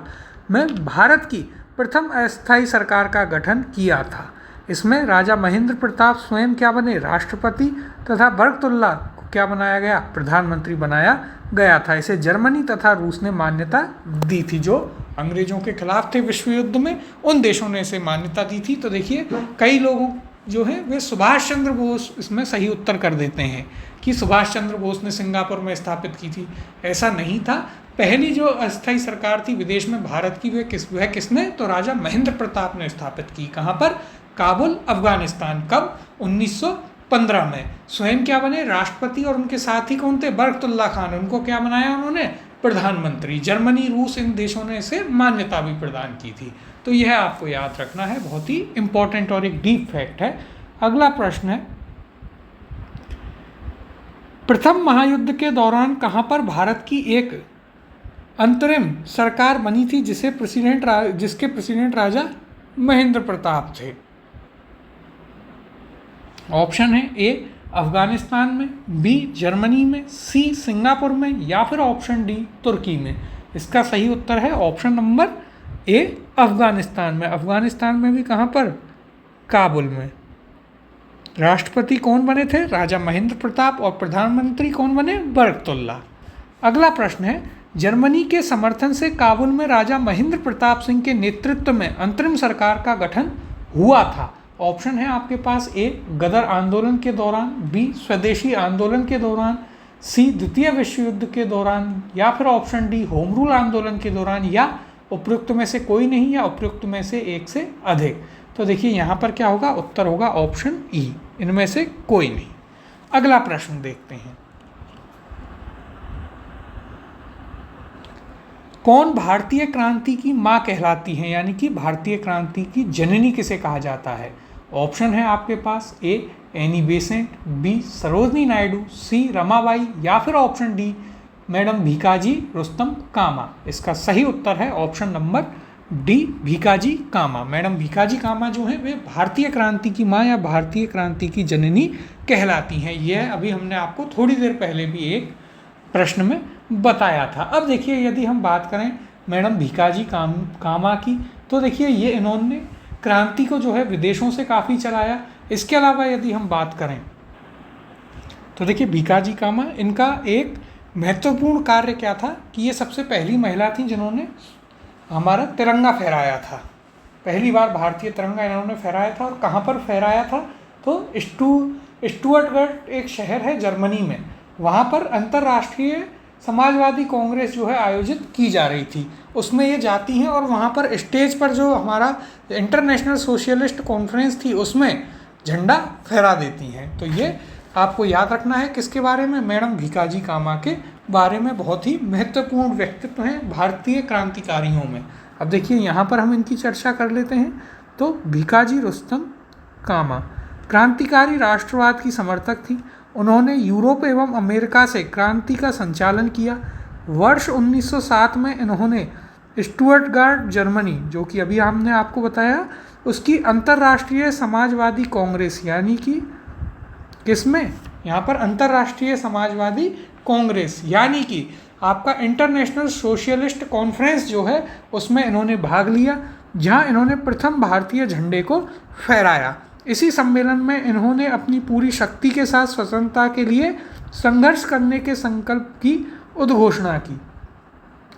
में भारत की प्रथम अस्थायी सरकार का गठन किया था। इसमें राजा महेंद्र प्रताप स्वयं क्या बने? राष्ट्रपति, तथा बरकतुल्लाह को क्या बनाया गया? प्रधानमंत्री बनाया गया था। इसे जर्मनी तथा रूस ने मान्यता दी थी। जो अंग्रेजों के खिलाफ थे विश्व युद्ध में, उन देशों ने इसे मान्यता दी थी। तो देखिए कई लोगों जो है वे सुभाष चंद्र बोस इसमें सही उत्तर कर देते हैं कि सुभाष चंद्र बोस ने सिंगापुर में स्थापित की थी। ऐसा नहीं था। पहली जो अस्थायी सरकार थी विदेश में भारत की, वह किसने? तो राजा महेंद्र प्रताप ने स्थापित की। कहाँ पर? काबुल अफगानिस्तान। कब? 1915 में। स्वयं क्या बने? राष्ट्रपति। और उनके साथ ही कौन थे? बरकतुल्लाह खान। उनको क्या बनाया उन्होंने? प्रधानमंत्री। जर्मनी, रूस, इन देशों ने इसे मान्यता भी प्रदान की थी। तो यह आपको याद रखना है, बहुत ही इंपॉर्टेंट और एक डीप फैक्ट है। अगला प्रश्न है, प्रथम महायुद्ध के दौरान कहाँ पर भारत की एक अंतरिम सरकार बनी थी जिसके प्रेसिडेंट राजा महेंद्र प्रताप थे? ऑप्शन है ए अफगानिस्तान में, बी जर्मनी में, सी सिंगापुर में, या फिर ऑप्शन डी तुर्की में। इसका सही उत्तर है ऑप्शन नंबर ए अफगानिस्तान में। अफगानिस्तान में भी कहाँ पर? काबुल में। राष्ट्रपति कौन बने थे? राजा महेंद्र प्रताप। और प्रधानमंत्री कौन बने? बरकतुल्लाह। अगला प्रश्न है, जर्मनी के समर्थन से काबुल में राजा महेंद्र प्रताप सिंह के नेतृत्व में अंतरिम सरकार का गठन हुआ था। ऑप्शन है आपके पास ए गदर आंदोलन के दौरान, बी स्वदेशी आंदोलन के दौरान, सी द्वितीय विश्व युद्ध के दौरान, या फिर ऑप्शन डी होम रूल आंदोलन के दौरान, या उपयुक्त में से कोई नहीं, या उपयुक्त में से एक से अधिक। तो देखिए यहाँ पर क्या होगा? उत्तर होगा ऑप्शन ई, इनमें से कोई नहीं। अगला प्रश्न देखते हैं, कौन भारतीय क्रांति की मां कहलाती हैं, यानी कि भारतीय क्रांति की जननी किसे कहा जाता है? ऑप्शन है आपके पास A Annie Besant, B Sarojini Naidu, C Ramabai, या फिर option D madam Bhikaji Rustom Cama. इसका सही उत्तर है option number D Bhikaji Cama. Madam Bhikaji Cama जो है वे भारतीय क्रांति की मां या भारतीय क्रांति की जननी कहलाती हैं। यह अभी हमने आपको थोड़ी देर पहले भी एक प्रश्न में बताया था। अब देखिए यदि हम बात करें मैडम भीकाजी कामा की, तो देखिए ये इन्होंने क्रांति को जो है विदेशों से काफ़ी चलाया। इसके अलावा यदि हम बात करें तो देखिए भीकाजी कामा, इनका एक महत्वपूर्ण कार्य क्या था कि ये सबसे पहली महिला थी जिन्होंने हमारा तिरंगा फहराया था। पहली बार भारतीय तिरंगा इन्होंने फहराया था। और कहाँ पर फहराया था? तो स्टुअर्टगर्ट एक शहर है जर्मनी में, वहाँ पर अंतर्राष्ट्रीय समाजवादी कांग्रेस जो है आयोजित की जा रही थी। उसमें ये जाती हैं और वहाँ पर स्टेज पर जो हमारा इंटरनेशनल सोशलिस्ट कॉन्फ्रेंस थी उसमें झंडा फहरा देती हैं। तो ये आपको याद रखना है किसके बारे में? मैडम भीकाजी कामा के बारे में। बहुत ही महत्वपूर्ण व्यक्तित्व हैं भारतीय क्रांतिकारियों में। अब देखिए यहाँ पर हम इनकी चर्चा कर लेते हैं। तो भीकाजी रुस्तम कामा क्रांतिकारी राष्ट्रवाद की समर्थक थी। उन्होंने यूरोप एवं अमेरिका से क्रांति का संचालन किया। वर्ष 1907 में इन्होंने स्टुअर्टगार्ट जर्मनी, जो कि अभी हमने आपको बताया, उसकी अंतर्राष्ट्रीय समाजवादी कांग्रेस, यानी कि किसमें? यहाँ पर अंतर्राष्ट्रीय समाजवादी कांग्रेस यानी कि आपका इंटरनेशनल सोशलिस्ट कॉन्फ्रेंस जो है उसमें इन्होंने भाग लिया, जहाँ इन्होंने प्रथम भारतीय झंडे को फहराया। इसी सम्मेलन में इन्होंने अपनी पूरी शक्ति के साथ स्वतंत्रता के लिए संघर्ष करने के संकल्प की उद्घोषणा की।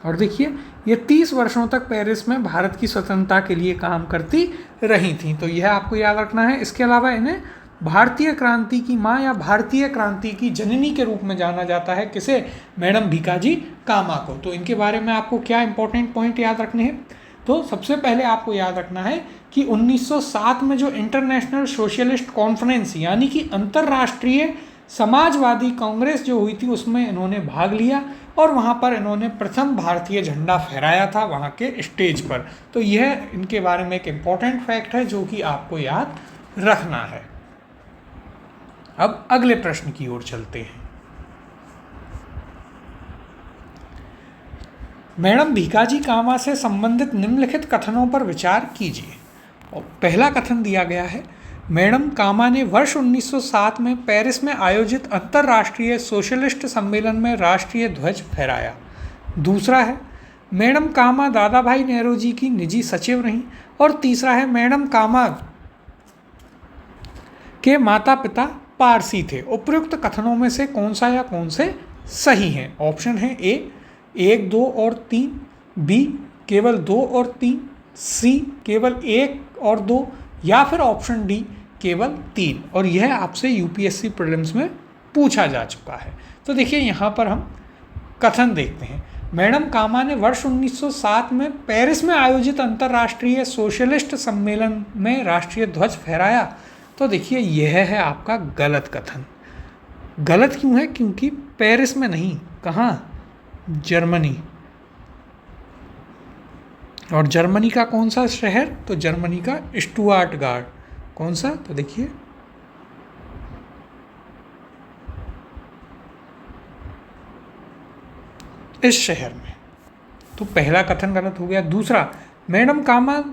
और देखिए ये 30 वर्षों तक पेरिस में भारत की स्वतंत्रता के लिए काम करती रही थी। तो यह आपको याद रखना है। इसके अलावा इन्हें भारतीय क्रांति की मां या भारतीय क्रांति की जननी के रूप में जाना जाता है। किसे? मैडम भीकाजी कामा को। तो इनके बारे में आपको क्या इंपॉर्टेंट पॉइंट याद रखने हैं? तो सबसे पहले आपको याद रखना है कि 1907 में जो इंटरनेशनल सोशलिस्ट कॉन्फ्रेंस यानी कि अंतर्राष्ट्रीय समाजवादी कांग्रेस जो हुई थी उसमें इन्होंने भाग लिया और वहाँ पर इन्होंने प्रथम भारतीय झंडा फहराया था वहाँ के स्टेज पर। तो यह इनके बारे में एक इम्पॉर्टेंट फैक्ट है जो कि आपको याद रखना है। अब अगले प्रश्न की ओर चलते हैं। मैडम भीकाजी कामा से संबंधित निम्नलिखित कथनों पर विचार कीजिए। और पहला कथन दिया गया है, मैडम कामा ने वर्ष 1907 में पेरिस में आयोजित अंतर्राष्ट्रीय सोशलिस्ट सम्मेलन में राष्ट्रीय ध्वज फहराया। दूसरा है, मैडम कामा दादा भाई नेहरू की निजी सचिव रहीं। और तीसरा है, मैडम कामा के माता पिता पारसी थे। उपयुक्त कथनों में से कौन सा या कौन से सही हैं? ऑप्शन है ए 1, 2 और 3, बी केवल 2 और 3, सी केवल 1 और 2 या फिर ऑप्शन डी केवल 3। और यह आपसे यूपीएससी प्रीलिम्स में पूछा जा चुका है। तो देखिए यहाँ पर हम कथन देखते हैं। मैडम कामा ने वर्ष 1907 में पेरिस में आयोजित अंतर्राष्ट्रीय सोशलिस्ट सम्मेलन में राष्ट्रीय ध्वज फहराया। तो देखिए यह है आपका गलत कथन। गलत क्यों है? क्योंकि पेरिस में नहीं, कहाँ? जर्मनी। और जर्मनी का कौन सा शहर? तो जर्मनी का स्टुअर्टगार्ड। कौन सा? तो देखिए इस शहर में। तो पहला कथन गलत हो गया। दूसरा, मैडम कामा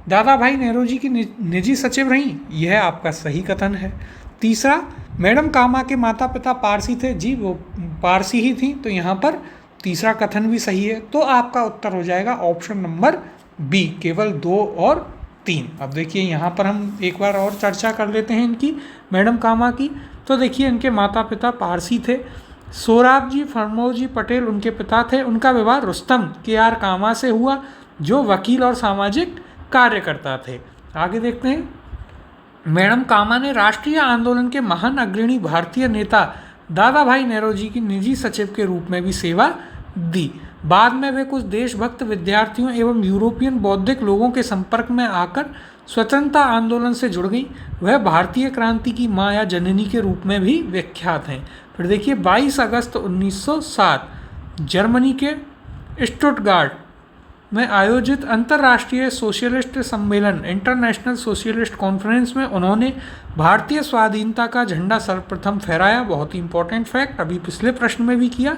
दादा भाई नेहरू की निजी सचिव रहीं, यह आपका सही कथन है। तीसरा, मैडम कामा के माता पिता पारसी थे, जी वो पारसी ही थी, तो यहाँ पर तीसरा कथन भी सही है। तो आपका उत्तर हो जाएगा ऑप्शन नंबर बी, केवल 2 और 3। अब देखिए यहाँ पर हम एक बार और चर्चा कर लेते हैं इनकी, मैडम कामा की। तो देखिए इनके माता पिता पारसी थे। सोराब जी फरमोह जी पटेल उनके पिता थे। उनका विवाह रुस्तम KR कामा से हुआ जो वकील और सामाजिक कार्यकर्ता थे। आगे देखते हैं। मैडम कामा ने राष्ट्रीय आंदोलन के महान अग्रणी भारतीय नेता दादा भाई नेहरू की निजी सचिव के रूप में भी सेवा दी। बाद में वे कुछ देशभक्त विद्यार्थियों एवं यूरोपियन बौद्धिक लोगों के संपर्क में आकर स्वतंत्रता आंदोलन से जुड़ गई। वह भारतीय क्रांति की मां या जननी के रूप में भी विख्यात हैं। फिर देखिए 22 अगस्त 1907 जर्मनी के स्टुटगार्ट में आयोजित अंतर्राष्ट्रीय सोशलिस्ट सम्मेलन इंटरनेशनल सोशलिस्ट कॉन्फ्रेंस में उन्होंने भारतीय स्वाधीनता का झंडा सर्वप्रथम फहराया। बहुत ही इंपॉर्टेंट फैक्ट, अभी पिछले प्रश्न में भी किया।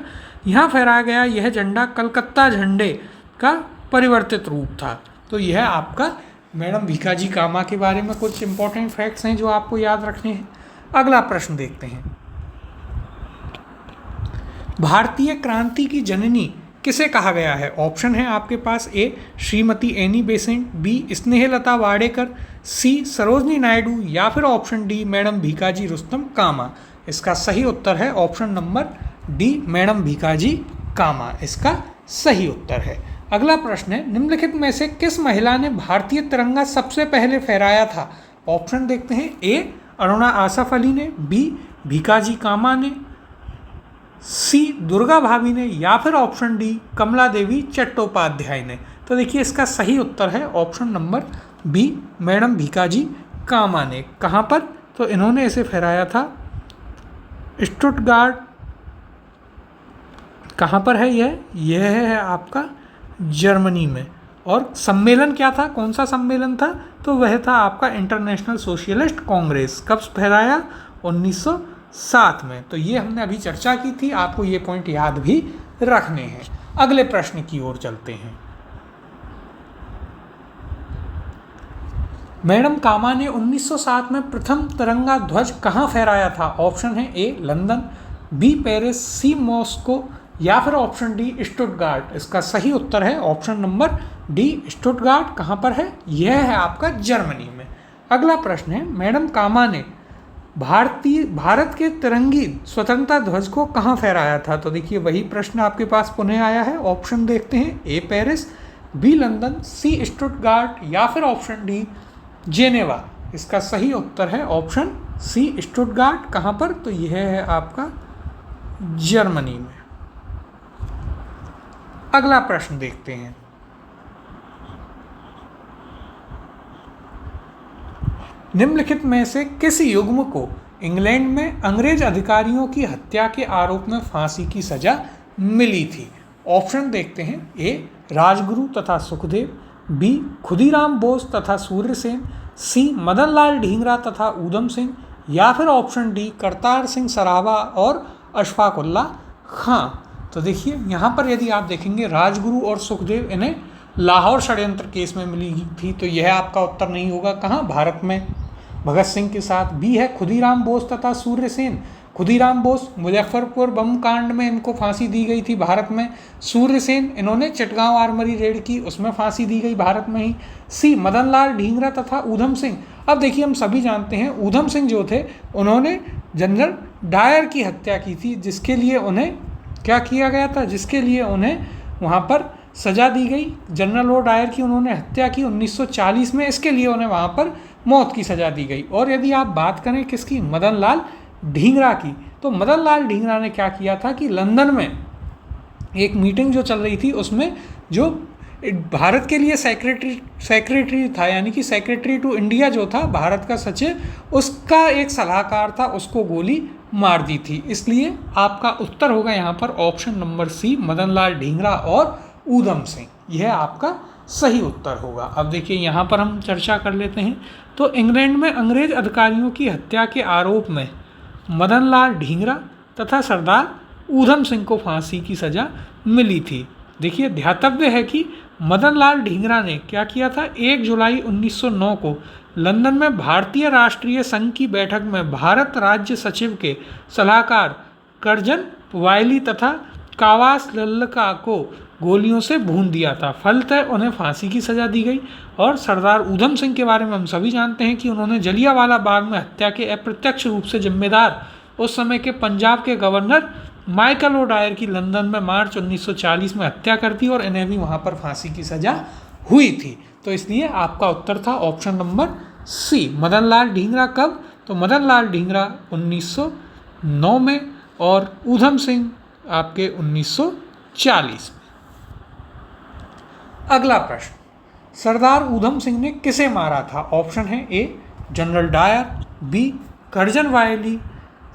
यहाँ फहराया गया यह झंडा कलकत्ता झंडे का परिवर्तित रूप था। तो यह आपका मैडम भीकाजी कामा के बारे में कुछ इंपॉर्टेंट फैक्ट्स हैं जो आपको याद रखने हैं। अगला प्रश्न देखते हैं। भारतीय क्रांति की जननी किसे कहा गया है? ऑप्शन है आपके पास, A Shrimati Annie Besant, B Snehlata Wadekar, C Sarojini Naidu या फिर option D madam Bhikaji Rustom Cama. इसका सही उत्तर है option number D, madam Bhikaji Cama इसका सही उत्तर है। अगला प्रश्न है, निम्नलिखित में से किस महिला ने भारतीय तिरंगा सबसे पहले फहराया था? ऑप्शन देखते हैं। ए अरुणा आसफ अली ने, बी भीकाजी कामा ने, सी दुर्गा भाभी ने या फिर ऑप्शन डी कमला देवी चट्टोपाध्याय ने। तो देखिए इसका सही उत्तर है option number B, madam Bhikaji Cama ने। कहाँ पर? तो इन्होंने इसे फहराया था स्टुटगार्ट। कहाँ पर है यह है आपका जर्मनी में। और सम्मेलन क्या था? कौन सा सम्मेलन था? तो वह था आपका इंटरनेशनल सोशलिस्ट कांग्रेस। कब फहराया? 1907 में। तो ये हमने अभी चर्चा की थी, आपको ये पॉइंट याद भी रखने हैं। अगले प्रश्न की ओर चलते हैं। मैडम कामा ने 1907 में प्रथम तिरंगा ध्वज कहाँ फहराया था? ऑप्शन है ए लंदन, बी पेरिस, सी मॉस्को या फिर ऑप्शन डी स्टुटगार्ट। इसका सही उत्तर है ऑप्शन नंबर डी स्टुटगार्ट। कहाँ पर है? यह है आपका जर्मनी में। अगला प्रश्न है, मैडम कामा ने भारत के तिरंगी स्वतंत्रता ध्वज को कहाँ फहराया था? तो देखिए वही प्रश्न आपके पास पुनः आया है। ऑप्शन देखते हैं। ए पेरिस, बी लंदन, सी स्टुटगार्ट या फिर ऑप्शन डी जेनेवा। इसका सही उत्तर है ऑप्शन सी स्टुटगार्ट। कहाँ पर? तो यह है आपका जर्मनी में। अगला प्रश्न देखते हैं। निम्नलिखित में से किस युग्म को इंग्लैंड में अंग्रेज अधिकारियों की हत्या के आरोप में फांसी की सजा मिली थी? ऑप्शन देखते हैं। ए राजगुरु तथा सुखदेव, बी खुदीराम बोस तथा सूर्यसेन, सी मदनलाल ढींगरा तथा ऊधम सिंह, या फिर ऑप्शन डी करतार सिंह सराभा और अशफाक उल्लाह खां। तो देखिए यहाँ पर यदि आप देखेंगे राजगुरु और सुखदेव इन्हें लाहौर षड्यंत्र केस में मिली थी, तो यह आपका उत्तर नहीं होगा। कहाँ? भारत में भगत सिंह के साथ। बी है खुदीराम बोस तथा सूर्यसेन। खुदीराम बोस मुजफ्फरपुर बम कांड में इनको फांसी दी गई थी भारत में। सूर्यसेन इन्होंने चिटगांव आर्मरी रेड की, उसमें फांसी दी गई भारत में ही। सी मदनलाल ढींगरा तथा ऊधम सिंह। अब देखिए हम सभी जानते हैं ऊधम सिंह जो थे उन्होंने जनरल डायर की हत्या की थी, जिसके लिए उन्हें क्या किया गया था, जिसके लिए उन्हें वहाँ पर सजा दी गई। जनरल ओ डायर की उन्होंने हत्या की 1940 में, इसके लिए उन्हें वहाँ पर मौत की सजा दी गई। और यदि आप बात करें किसकी? मदनलाल ढींगरा की, तो मदनलाल ढींगरा ने क्या किया था कि लंदन में एक मीटिंग जो चल रही थी उसमें जो भारत के लिए सेक्रेटरी था, यानी कि सेक्रेटरी टू इंडिया जो था भारत का सचिव, उसका एक सलाहकार था, उसको गोली मार दी थी। इसलिए आपका उत्तर होगा यहाँ पर option number C Madanlal Dhingra और ऊधम सिंह, यह आपका सही उत्तर होगा। अब देखिए यहाँ पर हम चर्चा कर लेते हैं। तो इंग्लैंड में अंग्रेज अधिकारियों की हत्या के आरोप में मदनलाल ढींगरा तथा सरदार ऊधम सिंह को फांसी की सजा मिली थी। देखिए ध्यातव्य है कि मदनलाल ढींगरा ने क्या किया था, 1 जुलाई 1909 को लंदन में भारतीय राष्ट्रीय संघ की बैठक में भारत राज्य सचिव के सलाहकार कर्जन वायली तथा कावास लल्लका को गोलियों से भून दिया था। फलतः उन्हें फांसी की सजा दी गई। और सरदार ऊधम सिंह के बारे में हम सभी जानते हैं कि उन्होंने जलियांवाला बाग में हत्या के अप्रत्यक्ष रूप से जिम्मेदार उस समय के पंजाब के गवर्नर माइकल ओ डायर की लंदन में मार्च 1940 में हत्या कर दी और इन्हें भी वहाँ पर फांसी की सजा हुई थी। तो इसलिए आपका उत्तर था option number C Madanlal Dhingra. कब? तो मदनलाल ढींगरा 1909 में और ऊधम सिंह आपके 1940 में। अगला प्रश्न, सरदार ऊधम सिंह ने किसे मारा था? ऑप्शन है a general Dyer, B Curzon वायली,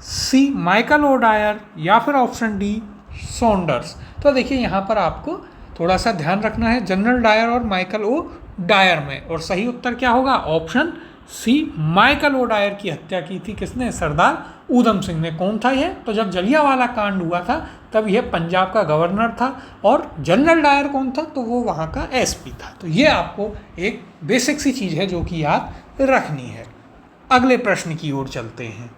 C Michael O Dyer, या फिर ऑप्शन डी सॉन्डर्स। तो देखिए यहाँ पर आपको थोड़ा सा ध्यान रखना है जनरल डायर और माइकल ओ डायर में, और सही उत्तर क्या होगा? Option C Michael O'Dwyer की हत्या की थी किसने? सरदार ऊधम सिंह ने। कौन था यह? तो जब जलियांवाला कांड हुआ था तब यह पंजाब का गवर्नर था, और जनरल डायर कौन था? तो वो वहाँ का एसपी था। तो ये आपको एक बेसिक सी चीज़ है जो कि याद रखनी है। अगले प्रश्न की ओर चलते हैं।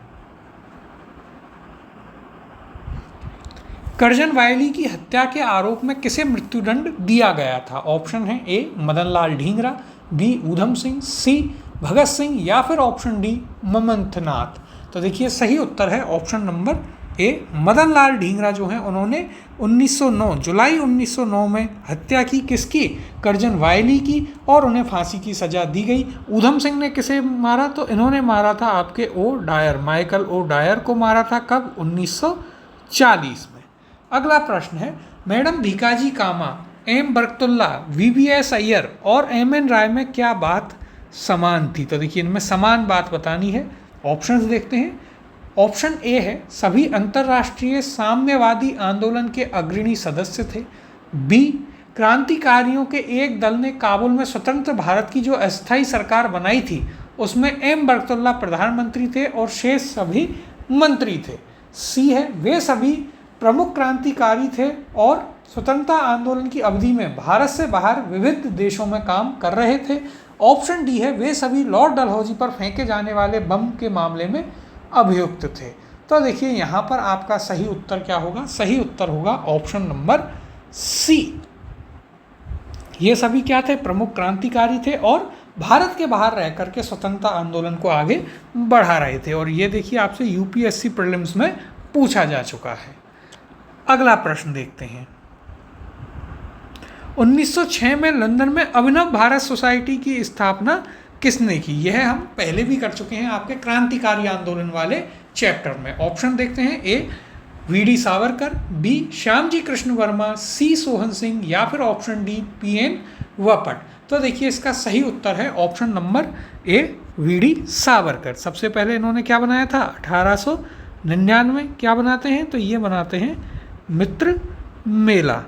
कर्जन वायली की हत्या के आरोप में किसे मृत्युदंड दिया गया था? ऑप्शन है ए मदनलाल ढींगरा, बी ऊधम सिंह, सी भगत सिंह, या फिर ऑप्शन डी ममंथनाथ। तो देखिए सही उत्तर है ऑप्शन नंबर ए मदनलाल ढींगरा जो हैं उन्होंने 1909 जुलाई 1909 में हत्या की। किसकी? कर्जन वायली की, और उन्हें फांसी की सजा दी गई। ऊधम सिंह ने किसे मारा? तो इन्होंने मारा था आपके O Dyer, Michael O Dyer को मारा था। कब? 1940 में। अगला प्रश्न है, मैडम भीकाजी कामा, एम बरकतुल्ला, VVS अय्यर और MN राय में क्या बात समान थी? तो देखिए इनमें समान बात बतानी है। ऑप्शंस देखते हैं। ऑप्शन ए है सभी अंतर्राष्ट्रीय साम्यवादी आंदोलन के अग्रणी सदस्य थे। बी क्रांतिकारियों के एक दल ने काबुल में स्वतंत्र भारत की जो अस्थायी सरकार बनाई थी उसमें एम बरकतुल्ला प्रधानमंत्री थे और शेष सभी मंत्री थे। सी है वे सभी प्रमुख क्रांतिकारी थे और स्वतंत्रता आंदोलन की अवधि में भारत से बाहर विविध देशों में काम कर रहे थे। ऑप्शन डी है वे सभी लॉर्ड डलहौजी पर फेंके जाने वाले बम के मामले में अभियुक्त थे। तो देखिए यहाँ पर आपका सही उत्तर क्या होगा? सही उत्तर होगा ऑप्शन नंबर सी। ये सभी क्या थे? प्रमुख क्रांतिकारी थे और भारत के बाहर रह करके स्वतंत्रता आंदोलन को आगे बढ़ा रहे थे। और ये देखिए आपसे यूपीएससी प्रीलिम्स में पूछा जा चुका है। अगला प्रश्न देखते हैं। 1906 में लंदन में अभिनव भारत सोसाइटी की स्थापना किसने की? यह हम पहले भी कर चुके हैं आपके क्रांतिकारी आंदोलन वाले चैप्टर में। ऑप्शन देखते हैं। ए VD सावरकर, बी श्यामजी कृष्ण वर्मा, सी सोहन सिंह, या फिर ऑप्शन डी PN वपट। तो देखिए इसका सही उत्तर है option number A, VD Savarkar. सबसे पहले इन्होंने क्या बनाया था 1899, क्या बनाते हैं तो ये बनाते हैं मित्र मेला।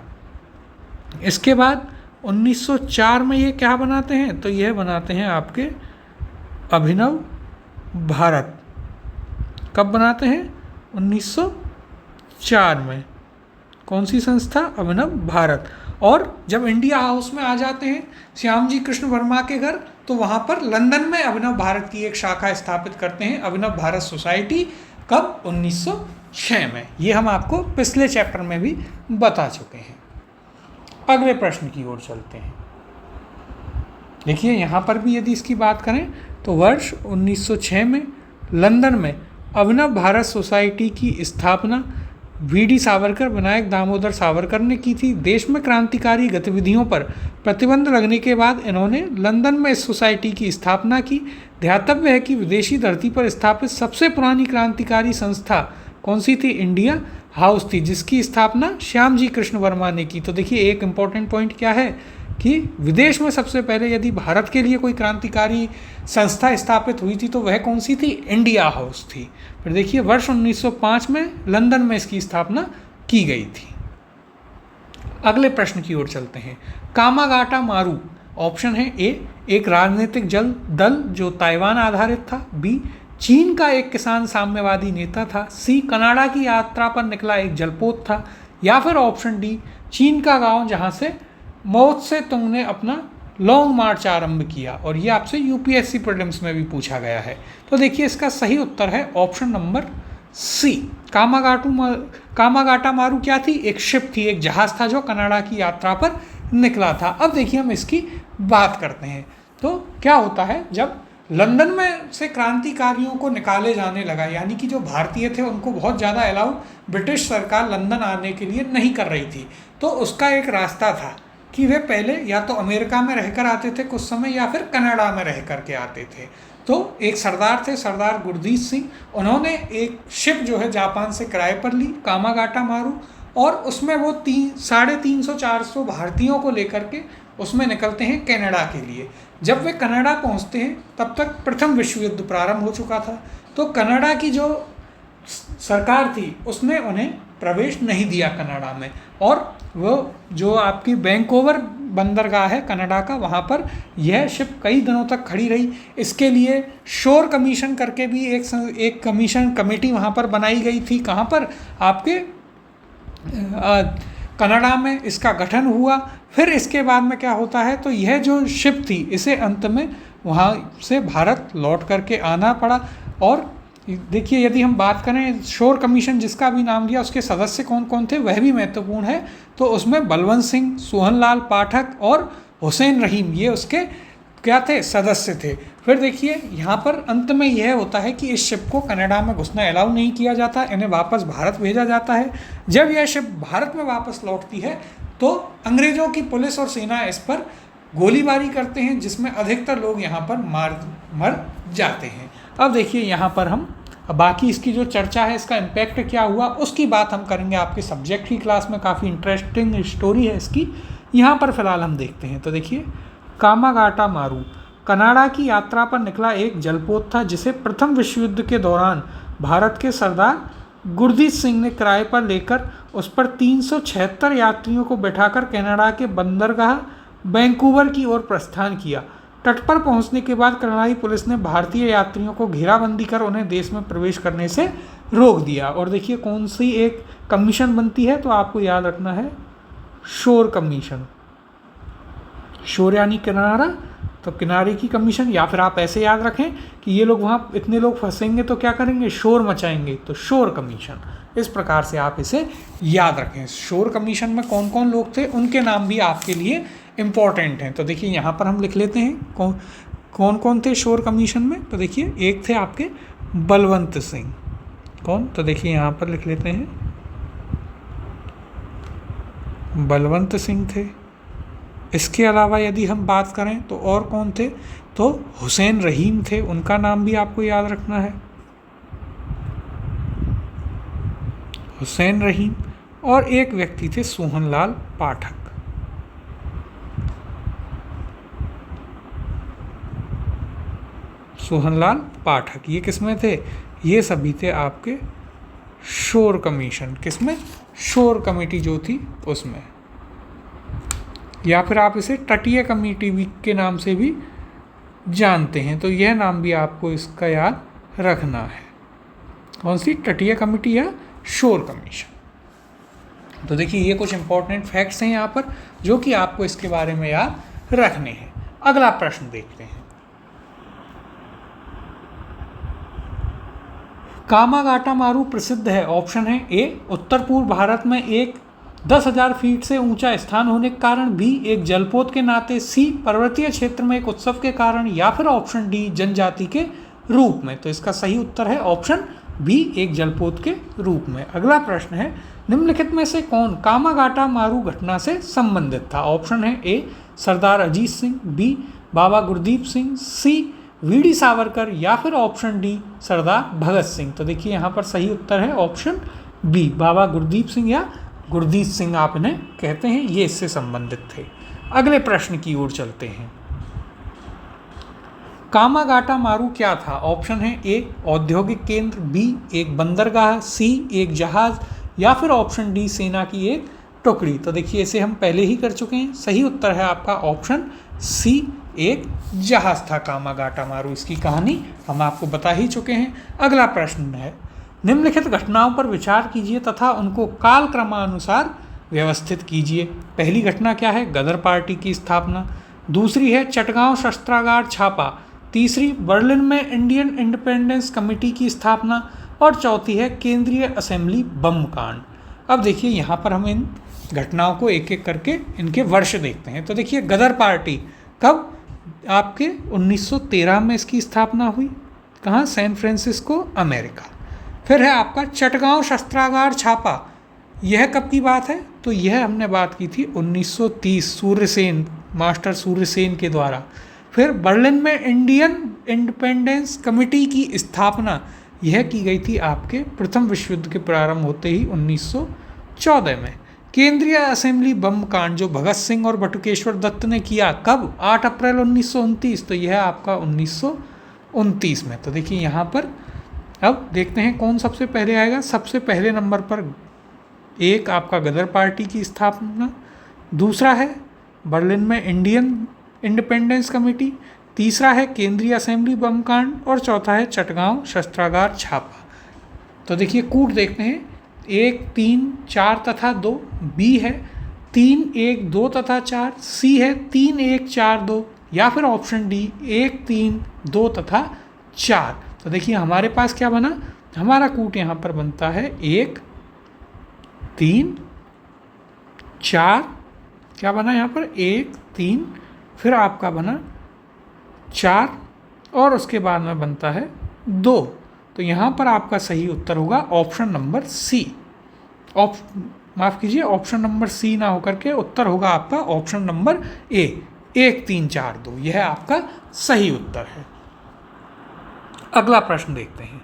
इसके बाद 1904 में ये क्या बनाते हैं तो यह बनाते हैं आपके अभिनव भारत। कब बनाते हैं 1904 में। कौन सी संस्था, अभिनव भारत। और जब इंडिया हाउस में आ जाते हैं श्याम जी कृष्ण वर्मा के घर, तो वहाँ पर लंदन में अभिनव भारत की एक शाखा स्थापित करते हैं, अभिनव भारत सोसाइटी। कब 1906 में। ये हम आपको पिछले चैप्टर में भी बता चुके हैं। अगले प्रश्न की ओर चलते हैं। देखिए यहाँ पर भी यदि इसकी बात करें तो वर्ष 1906 में लंदन में अभिनव भारत सोसाइटी की स्थापना वीडी सावरकर, विनायक दामोदर सावरकर ने की थी। देश में क्रांतिकारी गतिविधियों पर प्रतिबंध लगने के बाद इन्होंने लंदन में इस सोसाइटी की स्थापना की। ध्यातव्य है कि विदेशी धरती पर स्थापित सबसे पुरानी क्रांतिकारी संस्था कौन सी थी, इंडिया हाउस थी, जिसकी स्थापना श्याम जी कृष्ण वर्मा ने की। तो देखिए एक इम्पॉर्टेंट पॉइंट क्या है कि विदेश में सबसे पहले यदि भारत के लिए कोई क्रांतिकारी संस्था स्थापित हुई थी तो वह कौन सी थी, इंडिया हाउस थी। फिर देखिए वर्ष 1905 में लंदन में इसकी स्थापना की गई थी। अगले प्रश्न की ओर चलते हैं। कामागाटा मारू ऑप्शन है ए, एक राजनीतिक दल जो ताइवान आधारित था। बी, चीन का एक किसान साम्यवादी नेता था। सी, कनाडा की यात्रा पर निकला एक जलपोत था। या फिर ऑप्शन डी, चीन का गांव जहां से मौत से तुंग ने अपना लॉन्ग मार्च आरंभ किया। और ये आपसे यूपीएससी प्रीलिम्स में भी पूछा गया है। तो देखिए इसका सही उत्तर है ऑप्शन नंबर सी, कामागाटा मारू क्या थी, एक शिप थी, एक जहाज था जो कनाडा की यात्रा पर निकला था। अब देखिए हम इसकी बात करते हैं। तो क्या होता है, जब लंदन में से क्रांतिकारियों को निकाले जाने लगा, यानी कि जो भारतीय थे उनको बहुत ज़्यादा अलाउ ब्रिटिश सरकार लंदन आने के लिए नहीं कर रही थी, तो उसका एक रास्ता था कि वे पहले या तो अमेरिका में रहकर आते थे कुछ समय, या फिर कनाडा में रह कर के आते थे। तो एक सरदार थे, सरदार गुरदीत सिंह, उन्होंने एक शिप जो है जापान से किराए पर ली, कामागाटा मारू, और उसमें वो 350-400 भारतीयों को लेकर के उसमें निकलते हैं कनाडा के लिए। जब वे कनाडा पहुंचते हैं तब तक प्रथम विश्व युद्ध प्रारंभ हो चुका था। तो कनाडा की जो सरकार थी उसने उन्हें प्रवेश नहीं दिया कनाडा में, और वो जो आपकी वैंकूवर बंदरगाह है कनाडा का, वहाँ पर यह शिप कई दिनों तक खड़ी रही। इसके लिए शोर कमीशन करके भी एक कमेटी वहाँ पर बनाई गई थी। कहाँ पर, आपके कनाडा में इसका गठन हुआ। फिर इसके बाद में क्या होता है, तो यह जो शिप थी इसे अंत में वहाँ से भारत लौट करके आना पड़ा। और देखिए यदि हम बात करें शोर कमीशन जिसका भी नाम लिया, उसके सदस्य कौन कौन थे वह भी महत्वपूर्ण है। तो उसमें बलवंत सिंह, सोहनलाल पाठक और हुसैन रहीम, ये उसके क्या थे, सदस्य थे। फिर देखिए यहाँ पर अंत में यह होता है कि इस शिप को कनाडा में घुसना अलाउ नहीं किया जाता, इन्हें वापस भारत भेजा जाता है। जब यह शिप भारत में वापस लौटती है तो अंग्रेज़ों की पुलिस और सेना इस पर गोलीबारी करते हैं, जिसमें अधिकतर लोग यहाँ पर मर जाते हैं। अब देखिए यहाँ पर हम बाकी इसकी जो चर्चा है, इसका इम्पैक्ट क्या हुआ, उसकी बात हम करेंगे आपके सब्जेक्ट की क्लास में। काफ़ी इंटरेस्टिंग स्टोरी है इसकी, यहाँ पर फिलहाल हम देखते हैं। तो देखिए कामागाटा मारू कनाडा की यात्रा पर निकला एक जलपोत था, जिसे प्रथम विश्व युद्ध के दौरान भारत के सरदार गुरदीत सिंह ने किराए पर लेकर उस पर 376 यात्रियों को बैठाकर कनाडा के बंदरगाह वैंकूवर की ओर प्रस्थान किया। तट पर पहुंचने के बाद कनाडाई पुलिस ने भारतीय यात्रियों को घेराबंदी कर उन्हें देश में प्रवेश करने से रोक दिया। और देखिए कौन सी एक कमीशन बनती है, तो आपको याद रखना है शोर कमीशन। शोर यानी किनारा, तो किनारे की कमीशन, या फिर आप ऐसे याद रखें कि ये लोग वहाँ इतने लोग फंसेंगे तो क्या करेंगे, शोर मचाएंगे, तो शोर कमीशन। इस प्रकार से आप इसे याद रखें। शोर कमीशन में कौन कौन लोग थे उनके नाम भी आपके लिए इम्पॉर्टेंट हैं। तो देखिए यहाँ पर हम लिख लेते हैं कौन कौन थे शोर कमीशन में। तो देखिए एक थे आपके बलवंत सिंह, कौन, तो देखिए यहाँ पर लिख लेते हैं बलवंत सिंह थे। इसके अलावा यदि हम बात करें तो और कौन थे, तो हुसैन रहीम थे, उनका नाम भी आपको याद रखना है, हुसैन रहीम। और एक व्यक्ति थे सोहनलाल पाठक। सोहनलाल पाठक, ये किसमें थे? ये सभी थे आपके शोर कमीशन, किसमें? शोर कमेटी जो थी उसमें, या फिर आप इसे तटीय कमेटी भी के नाम से भी जानते हैं। तो यह नाम भी आपको इसका याद रखना है। कौन सी? तटीय कमेटी या शोर कमीशन। तो देखिए ये कुछ इंपॉर्टेंट फैक्ट्स हैं यहाँ पर जो कि आपको इसके बारे में याद रखने हैं। अगला प्रश्न देखते हैं। कामागाटा मारू प्रसिद्ध है। ऑप्शन है ए उत्तर पूर्व भारत में एक 10,000 फीट से ऊंचा स्थान होने के कारण, बी एक जलपोत के नाते, सी पर्वतीय क्षेत्र में एक उत्सव के कारण, या फिर ऑप्शन डी जनजाति के रूप में। तो इसका सही उत्तर है ऑप्शन बी एक जलपोत के रूप में। अगला प्रश्न है निम्नलिखित में से कौन कामागाटा मारू घटना से संबंधित था? ऑप्शन है ए सरदार अजीत सिंह, बी बाबा गुरदीप सिंह, सी वीडी सावरकर, या फिर ऑप्शन डी सरदार भगत सिंह। तो देखिए यहाँ पर सही उत्तर है ऑप्शन बी बाबा गुरदीप सिंह या गुरदीप सिंह आप इन्हें कहते हैं, ये इससे संबंधित थे। अगले प्रश्न की ओर चलते हैं। कामागाटा मारू क्या था? ऑप्शन है ए औद्योगिक केंद्र, बी एक बंदरगाह, सी एक जहाज, या फिर ऑप्शन डी सेना की एक टुकड़ी। तो देखिए इसे हम पहले ही कर चुके हैं। सही उत्तर है आपका ऑप्शन सी एक जहाज था कामागाटा मारू। इसकी कहानी हम आपको बता ही चुके हैं। अगला प्रश्न है निम्नलिखित घटनाओं पर विचार कीजिए तथा उनको काल क्रमानुसार व्यवस्थित कीजिए। पहली घटना क्या है? गदर पार्टी की स्थापना। दूसरी है चटगांव शस्त्रागार छापा। तीसरी बर्लिन में इंडियन इंडिपेंडेंस कमेटी की स्थापना। और चौथी है केंद्रीय असेंबली बम कांड। अब देखिए यहाँ पर हम इन घटनाओं को एक एक करके इनके वर्ष देखते हैं। तो देखिए गदर पार्टी कब? आपके 1913 में इसकी स्थापना हुई। कहाँ? San Francisco, America. फिर है आपका चटगांव शस्त्रागार छापा। यह कब की बात है? तो यह हमने बात की थी 1930 सूर्यसेन, मास्टर सूर्यसेन के द्वारा। फिर बर्लिन में इंडियन इंडिपेंडेंस कमेटी की स्थापना, यह की गई थी आपके प्रथम विश्व युद्ध के प्रारंभ होते ही 1914 में। केंद्रीय असेंबली बम कांड जो भगत सिंह और बटुकेश्वर दत्त ने किया, कब? 8 अप्रैल 1929। तो यह आपका 1929 में। तो देखिए यहाँ पर अब देखते हैं कौन सबसे पहले आएगा। सबसे पहले नंबर पर एक आपका गदर पार्टी की स्थापना, दूसरा है बर्लिन में इंडियन इंडिपेंडेंस कमेटी, तीसरा है केंद्रीय असेंबली बम कांड, और चौथा है चटगांव शस्त्रागार छापा। तो देखिए कूट देखते हैं। 1, 3, 4 तथा 2, बी है 3, 1, 2 तथा 4, सी है 3, 1, 4, 2, या फिर ऑप्शन डी 1, 3, 2 तथा 4। तो देखिए हमारे पास क्या बना? हमारा कूट यहाँ पर बनता है 1, 3, 4। क्या बना यहाँ पर? 1, 3, फिर आपका बना 4, और उसके बाद में बनता है 2। तो यहाँ पर आपका सही उत्तर होगा ऑप्शन नंबर सी। माफ़ कीजिए, ऑप्शन नंबर सी ना होकर के उत्तर होगा आपका ऑप्शन नंबर ए 1, 3, 4, 2। यह आपका सही उत्तर है। अगला प्रश्न देखते हैं।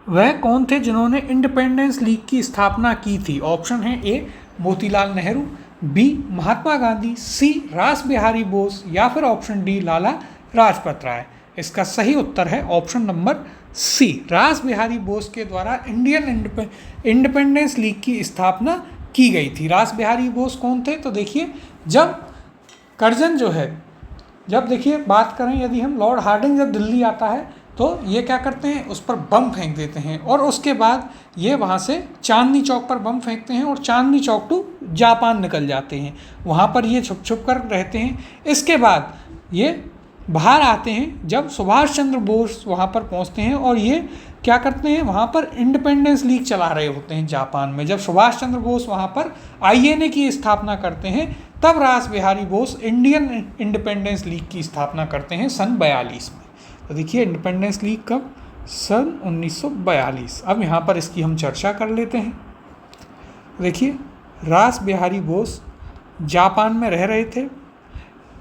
वह कौन थे जिन्होंने इंडिपेंडेंस लीग की स्थापना की थी? ऑप्शन है ए मोतीलाल नेहरू, बी महात्मा गांधी, सी रास बिहारी बोस, या फिर ऑप्शन डी लाला लाजपत राय। इसका सही उत्तर है ऑप्शन नंबर सी, रास बिहारी बोस के द्वारा इंडियन इंडिपेंडेंस लीग की स्थापना की गई थी। रास बिहारी बोस कौन थे? तो देखिए जब कर्जन जो है, जब देखिए बात करें यदि हम, लॉर्ड हार्डिंग जब दिल्ली आता है तो ये क्या करते हैं? उस पर बम फेंक देते हैं, और उसके बाद ये वहाँ से चांदनी चौक पर बम फेंकते हैं और चांदनी चौक टू जापान निकल जाते हैं। वहाँ पर ये छुप छुप कर रहते हैं। इसके बाद ये बाहर आते हैं जब सुभाष चंद्र बोस वहाँ पर पहुँचते हैं, और ये क्या करते हैं? वहाँ पर इंडिपेंडेंस लीग चला रहे होते हैं जापान में। जब सुभाष चंद्र बोस वहाँ पर INA की स्थापना करते हैं, तब रास Bihari Bose Indian independence league की स्थापना करते हैं सन 42 में। तो देखिए इंडिपेंडेंस लीग कब? सन 1942। अब यहाँ पर इसकी हम चर्चा कर लेते हैं। देखिए रास बिहारी बोस जापान में रह रहे थे,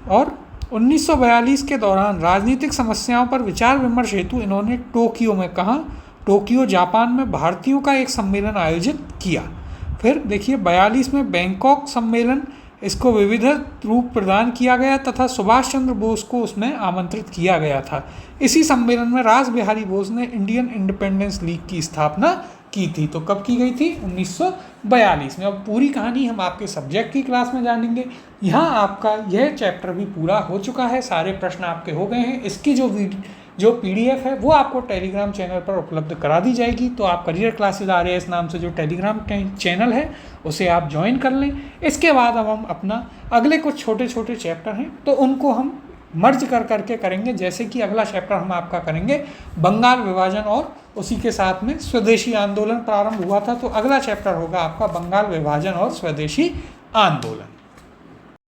और 1942 के दौरान राजनीतिक समस्याओं पर विचार विमर्श हेतु इन्होंने टोक्यो में, कहाँ? टोक्यो जापान में भारतीयों का एक सम्मेलन आयोजित किया। फिर देखिए 42 में बैंकॉक सम्मेलन इसको विविध रूप प्रदान किया गया तथा सुभाष चंद्र बोस को उसमें आमंत्रित किया गया था। इसी सम्मेलन में रास बिहारी बोस ने इंडियन इंडिपेंडेंस लीग की स्थापना की थी। तो कब की गई थी? 1942 में। अब पूरी कहानी हम आपके सब्जेक्ट की क्लास में जानेंगे। यहाँ आपका यह चैप्टर भी पूरा हो चुका है, सारे प्रश्न आपके हो गए हैं। इसकी जो PDF है वो आपको टेलीग्राम चैनल पर उपलब्ध करा दी जाएगी। तो आप करियर क्लासेज RAS नाम से जो टेलीग्राम चैनल है उसे आप ज्वाइन कर लें। इसके बाद अब हम अपना अगले कुछ छोटे छोटे चैप्टर हैं तो उनको हम मर्ज करके करेंगे। जैसे कि अगला चैप्टर हम आपका करेंगे बंगाल विभाजन और उसी के साथ में स्वदेशी आंदोलन प्रारंभ हुआ था। तो अगला चैप्टर होगा आपका बंगाल विभाजन और स्वदेशी आंदोलन।